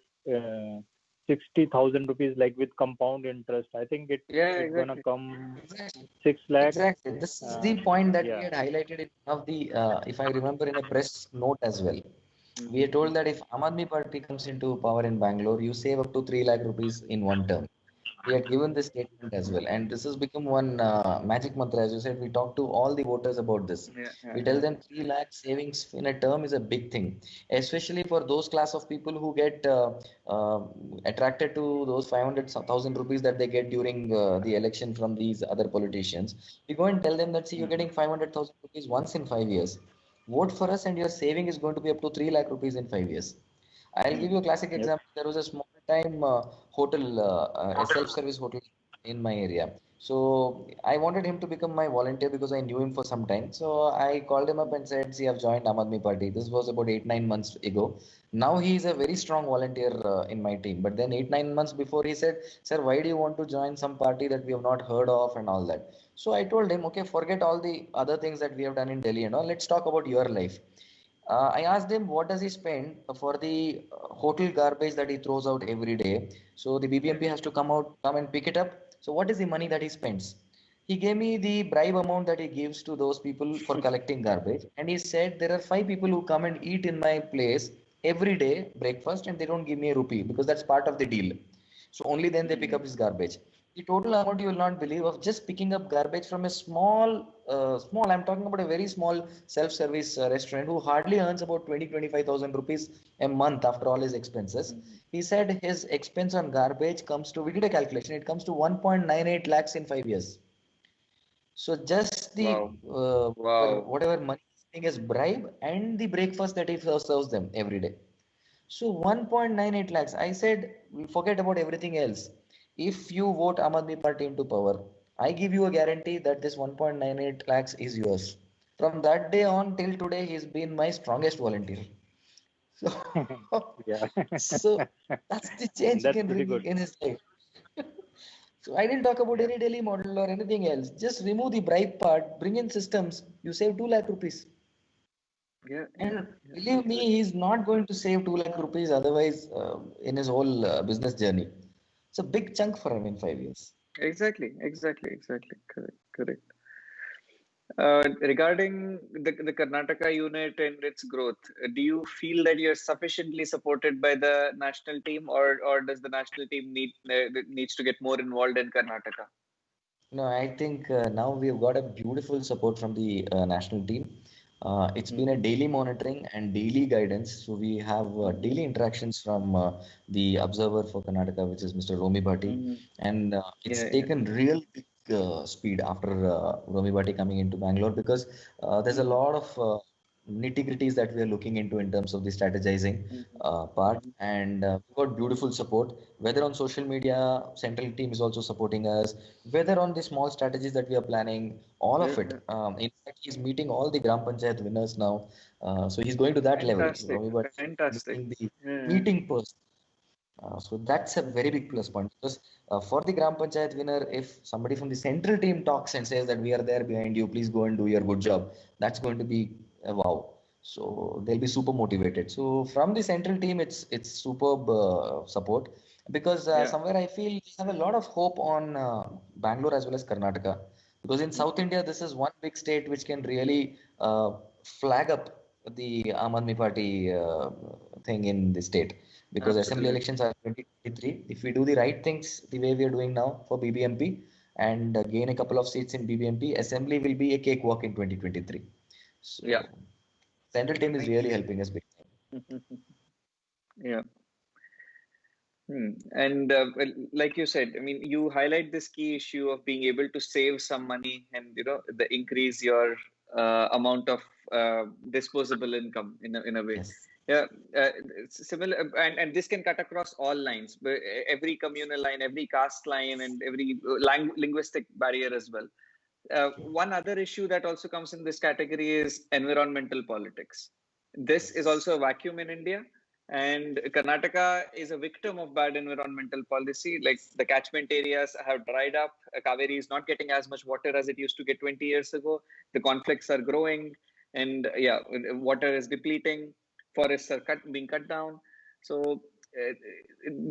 60,000 rupees, like with compound interest. I think Yeah, it's gonna exactly. come Exactly. 6 lakh. Exactly. This is the point that we Yeah, had highlighted in one of the, if I remember, in a press note as well. We are Mhm. told that if Aam Aadmi Party comes into power in Bangalore, you save up to 3 lakh rupees in one term. We had given this statement as well, and this has become one magic mantra. As you said, we talk to all the voters about this. We tell them 3 lakh savings in a term is a big thing, especially for those class of people who get uh, attracted to those 500,000 rupees that they get during the election from these other politicians. We go and tell them that, see, you're getting 500,000 rupees once in 5 years. Vote for us, and your saving is going to be up to 3 lakh rupees in 5 years. I'll give you a classic yep. example. There was a small time hotel, a self-service hotel in my area. So I wanted him to become my volunteer because I knew him for some time. So I called him up and said, "See, I've joined Aam Aadmi Party." This was about 8-9 months ago. Now he is a very strong volunteer in my team. But then 8-9 months before, he said, "Sir, why do you want to join some party that we have not heard of and all that?" So I told him, "Okay, forget all the other things that we have done in Delhi and all. Let's talk about your life." I asked him what does he spend for the hotel garbage that he throws out every day. So the BBMP has to come and pick it up. So what is the money that he spends? He gave me the bribe amount that he gives to those people for collecting garbage, and he said there are 5 people who come and eat in my place every day breakfast, and they don't give me a rupee because that's part of the deal. So only then they pick up his garbage. The total amount you will not believe of just picking up garbage from a small, I'm talking about a very small self-service restaurant who hardly earns about 25,000 rupees a month after all his expenses. He said his expense on garbage comes to, we did a calculation, it comes to 1.98 lakhs in 5 years. So just the Wow. Wow. whatever money he's getting as bribe and the breakfast that he serves them every day. So 1.98 lakhs. I said, we forget about everything else. If you vote Aam Aadmi Party into power, I give you a guarantee that this 1.98 lakhs is yours. From that day on till today, he's been my strongest volunteer. So, Yeah. so that's the change he That's can pretty bring good. in his life. So I didn't talk about Yeah. any daily model or anything else. Just remove the bribe part, bring in systems. You save 2 lakh rupees. Yeah, yeah, And yeah, believe me, exactly. he's not going to save 2 lakh rupees otherwise in his whole business journey. It's a big chunk for him in 5 years. Exactly. Correct. Regarding the Karnataka unit and its growth, do you feel that you're sufficiently supported by the national team, or does the national team needs to get more involved in Karnataka? No, I think now we've got a beautiful support from the national team. It's been a Hmm. daily monitoring and daily guidance. So we have daily interactions from the observer for Karnataka, which is Mr. Romi Bhatti, Hmm. and it's Yeah. taken real big speed after Romi Bhatti coming into Bangalore because there's a Hmm. lot of nitty-gritties that we are looking into in terms of the strategizing Hmm. part, and we got beautiful support. Whether on social media, central team is also supporting us, whether on the small strategies that we are planning, all Yeah. of it. In fact, he's meeting all the Gram Panchayat winners now. So he's going to that level. Fantastic. Romi Bhatt is Fantastic. meeting the Yeah. meeting person. So that's a very big plus point because for the Gram Panchayat winner, if somebody from the central team talks and says that we are there behind you, please go and do your good job, that's going to be a wow. So they'll be super motivated. So from the central team, it's superb support because Yeah. somewhere I feel we have a lot of hope on Bangalore as well as Karnataka because in South Hmm. India, this is one big state which can really flag up the Aam Aadmi Party thing in the state because assembly Absolutely. elections are 2023. If we do the right things the way we are doing now for BBMP and gain a couple of seats in BBMP, assembly will be a cakewalk in 2023. Yeah. So Central team is really helping us big time. Yeah. And well, like you said, I mean, you highlight this key issue of being able to save some money and the increase your amount of disposable income in a way. Yes. Yeah, it's similar, and this can cut across all lines, but every communal line, every caste line, and every linguistic barrier as well. One other issue that also comes in this category is environmental politics. This is also a vacuum in India, and Karnataka is a victim of bad environmental policy. Like the catchment areas have dried up. Kaveri is not getting as much water as it used to get 20 years ago. The conflicts are growing, and yeah, water is depleting. Forests are being cut down. So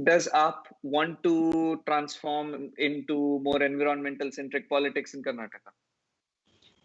does AAP want to transform into more environmental centric politics in Karnataka?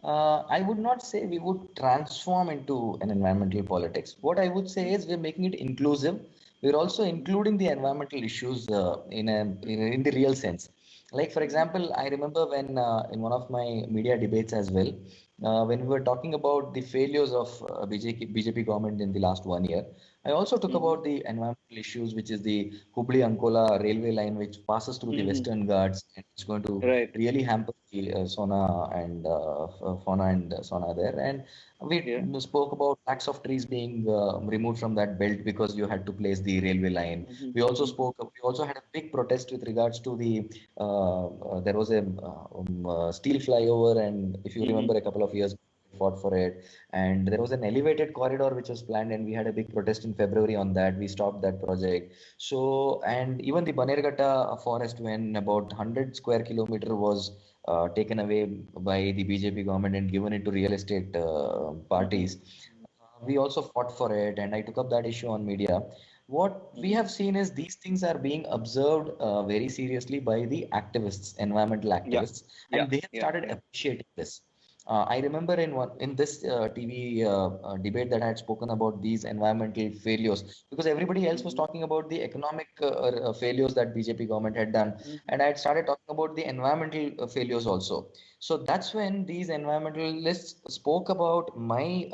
I would not say we would transform into an environmental politics. What I would say is we're making it inclusive. We're also including the environmental issues in the real sense. Like for example, I remember when in one of my media debates as well, when we were talking about the failures of BJP government in the last 1 year, I also took about the environmental issues, which is the Hubli-Ankola railway line, which passes through the Western Ghats, and it's going to Right. really hamper the fauna and sauna there. And we spoke about lakhs of trees being removed from that belt because you had to place the railway line. We also had a big protest with regards to there was a steel flyover, and if you remember a couple of years fought for it, and there was an elevated corridor which was planned, and we had a big protest in February on that. We stopped that project. So, and even the Banerghatta forest, when about 100 square kilometer was taken away by the BJP government and given it to real estate parties, we also fought for it, and I took up that issue on media. What we have seen is these things are being observed very seriously by the activists, environmental activists, and they have started appreciating this. I remember in this TV debate that I had spoken about these environmental failures, because everybody else was talking about the economic failures that BJP government had done, and I had started talking about the environmental failures also. So that's when these environmentalists spoke about my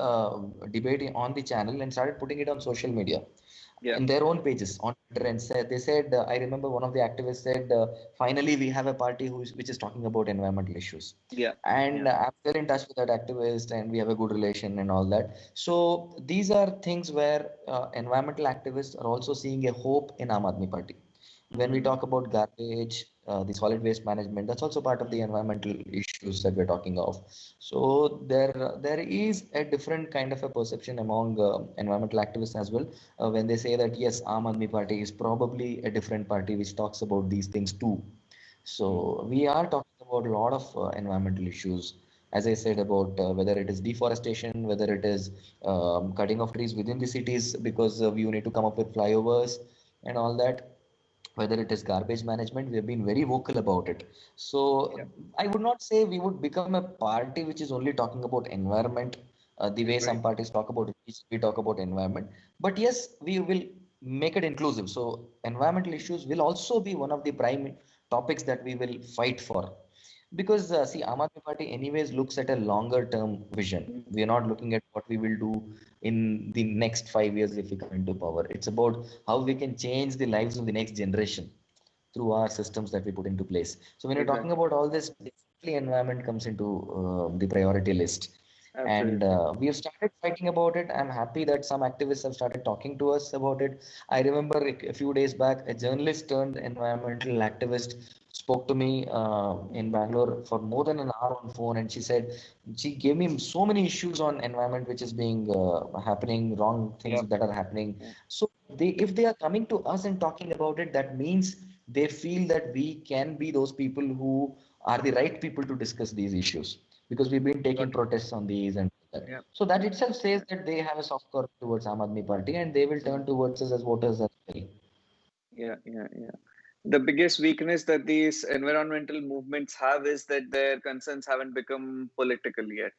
debate on the channel and started putting it on social media in their own pages on Twitter, and said I remember one of the activists said, finally we have a party which is talking about environmental issues. I'm still in touch with that activist, and we have a good relation and all that. So these are things where environmental activists are also seeing a hope in Aam Aadmi Party. When we talk about garbage, the solid waste management, that's also part of the environmental issues that we're talking of. So there is a different kind of a perception among environmental activists as well, when they say that yes, Aam Aadmi Party is probably a different party which talks about these things too. So we are talking about a lot of environmental issues. As I said about whether it is deforestation, whether it is cutting of trees within the cities because you need to come up with flyovers and all that, whether it is garbage management, we have been very vocal about it. So I would not say we would become a party which is only talking about environment, the way some parties talk about it, we talk about environment. But yes, we will make it inclusive. So environmental issues will also be one of the prime topics that we will fight for. Because see, Aam Aadmi Party anyways looks at a longer term vision. We are not looking at what we will do in the next 5 years if we come into power. It's about how we can change the lives of the next generation through our systems that we put into place. So when you're talking about all this, definitely environment comes into the priority list. And we have started fighting about it. I'm happy that some activists have started talking to us about it. I remember a few days back, a journalist turned environmental activist spoke to me in Bangalore for more than an hour on phone, and she said she gave me so many issues on environment which is being happening, wrong things that are happening. So if they are coming to us and talking about it, that means they feel that we can be those people who are the right people to discuss these issues, because we've been taking protests on these and that. So that itself says that they have a soft corner towards Aam Aadmi Party, and they will turn towards us as voters as well. The biggest weakness that these environmental movements have is that their concerns haven't become political yet.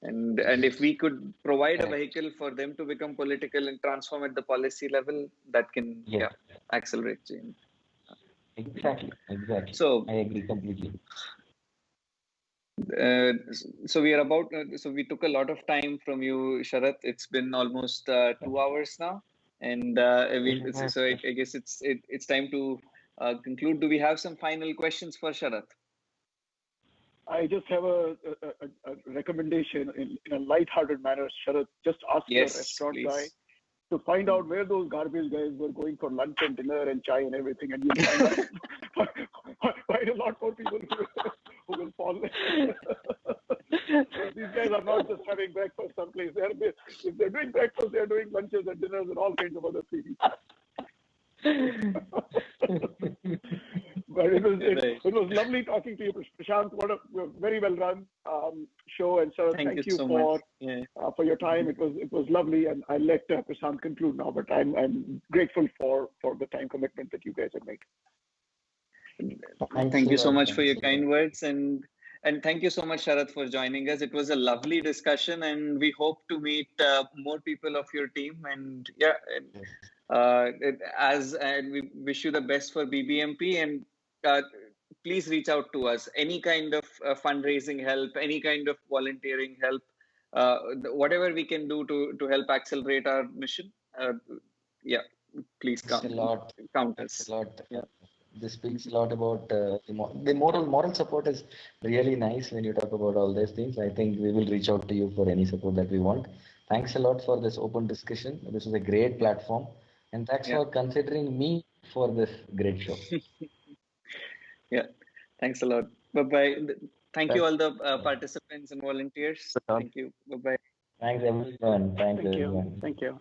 And if we could provide a vehicle for them to become political and transform at the policy level, that can accelerate change. Exactly. So I agree completely. So we are about. So we took a lot of time from you, Sharat. It's been almost 2 hours now, and so I guess it's time to conclude. Do we have some final questions for Sharat? I just have a recommendation in a light-hearted manner, Sharat. Just ask your restaurant guy to find out where those garbage guys were going for lunch and dinner and chai and everything, and you'll find out quite a lot more people who will fall. These guys are not just having breakfast someplace. If they're doing breakfast, they're doing lunches and dinners and all kinds of other things. But it was lovely talking to you, Prashant. What a very well run show, and Sharat, thank you so for your time. It was lovely, and I'll let Prashant conclude now. But I'm grateful for the time commitment that you guys have made. Thank you so much for your kind words, and thank you so much, Sharat, for joining us. It was a lovely discussion, and we hope to meet more people of your team. And and we wish you the best for BBMP, and please reach out to us. Any kind of fundraising help, any kind of volunteering help, whatever we can do to help accelerate our mission. Please count us. This speaks a lot about the moral support is really nice when you talk about all these things. I think we will reach out to you for any support that we want. Thanks a lot for this open discussion. This is a great platform, and thanks for considering me for this great show. Thanks a lot. Bye-bye. Thank you all the participants and volunteers. Thank you. Bye-bye. Thanks everyone. Thank you.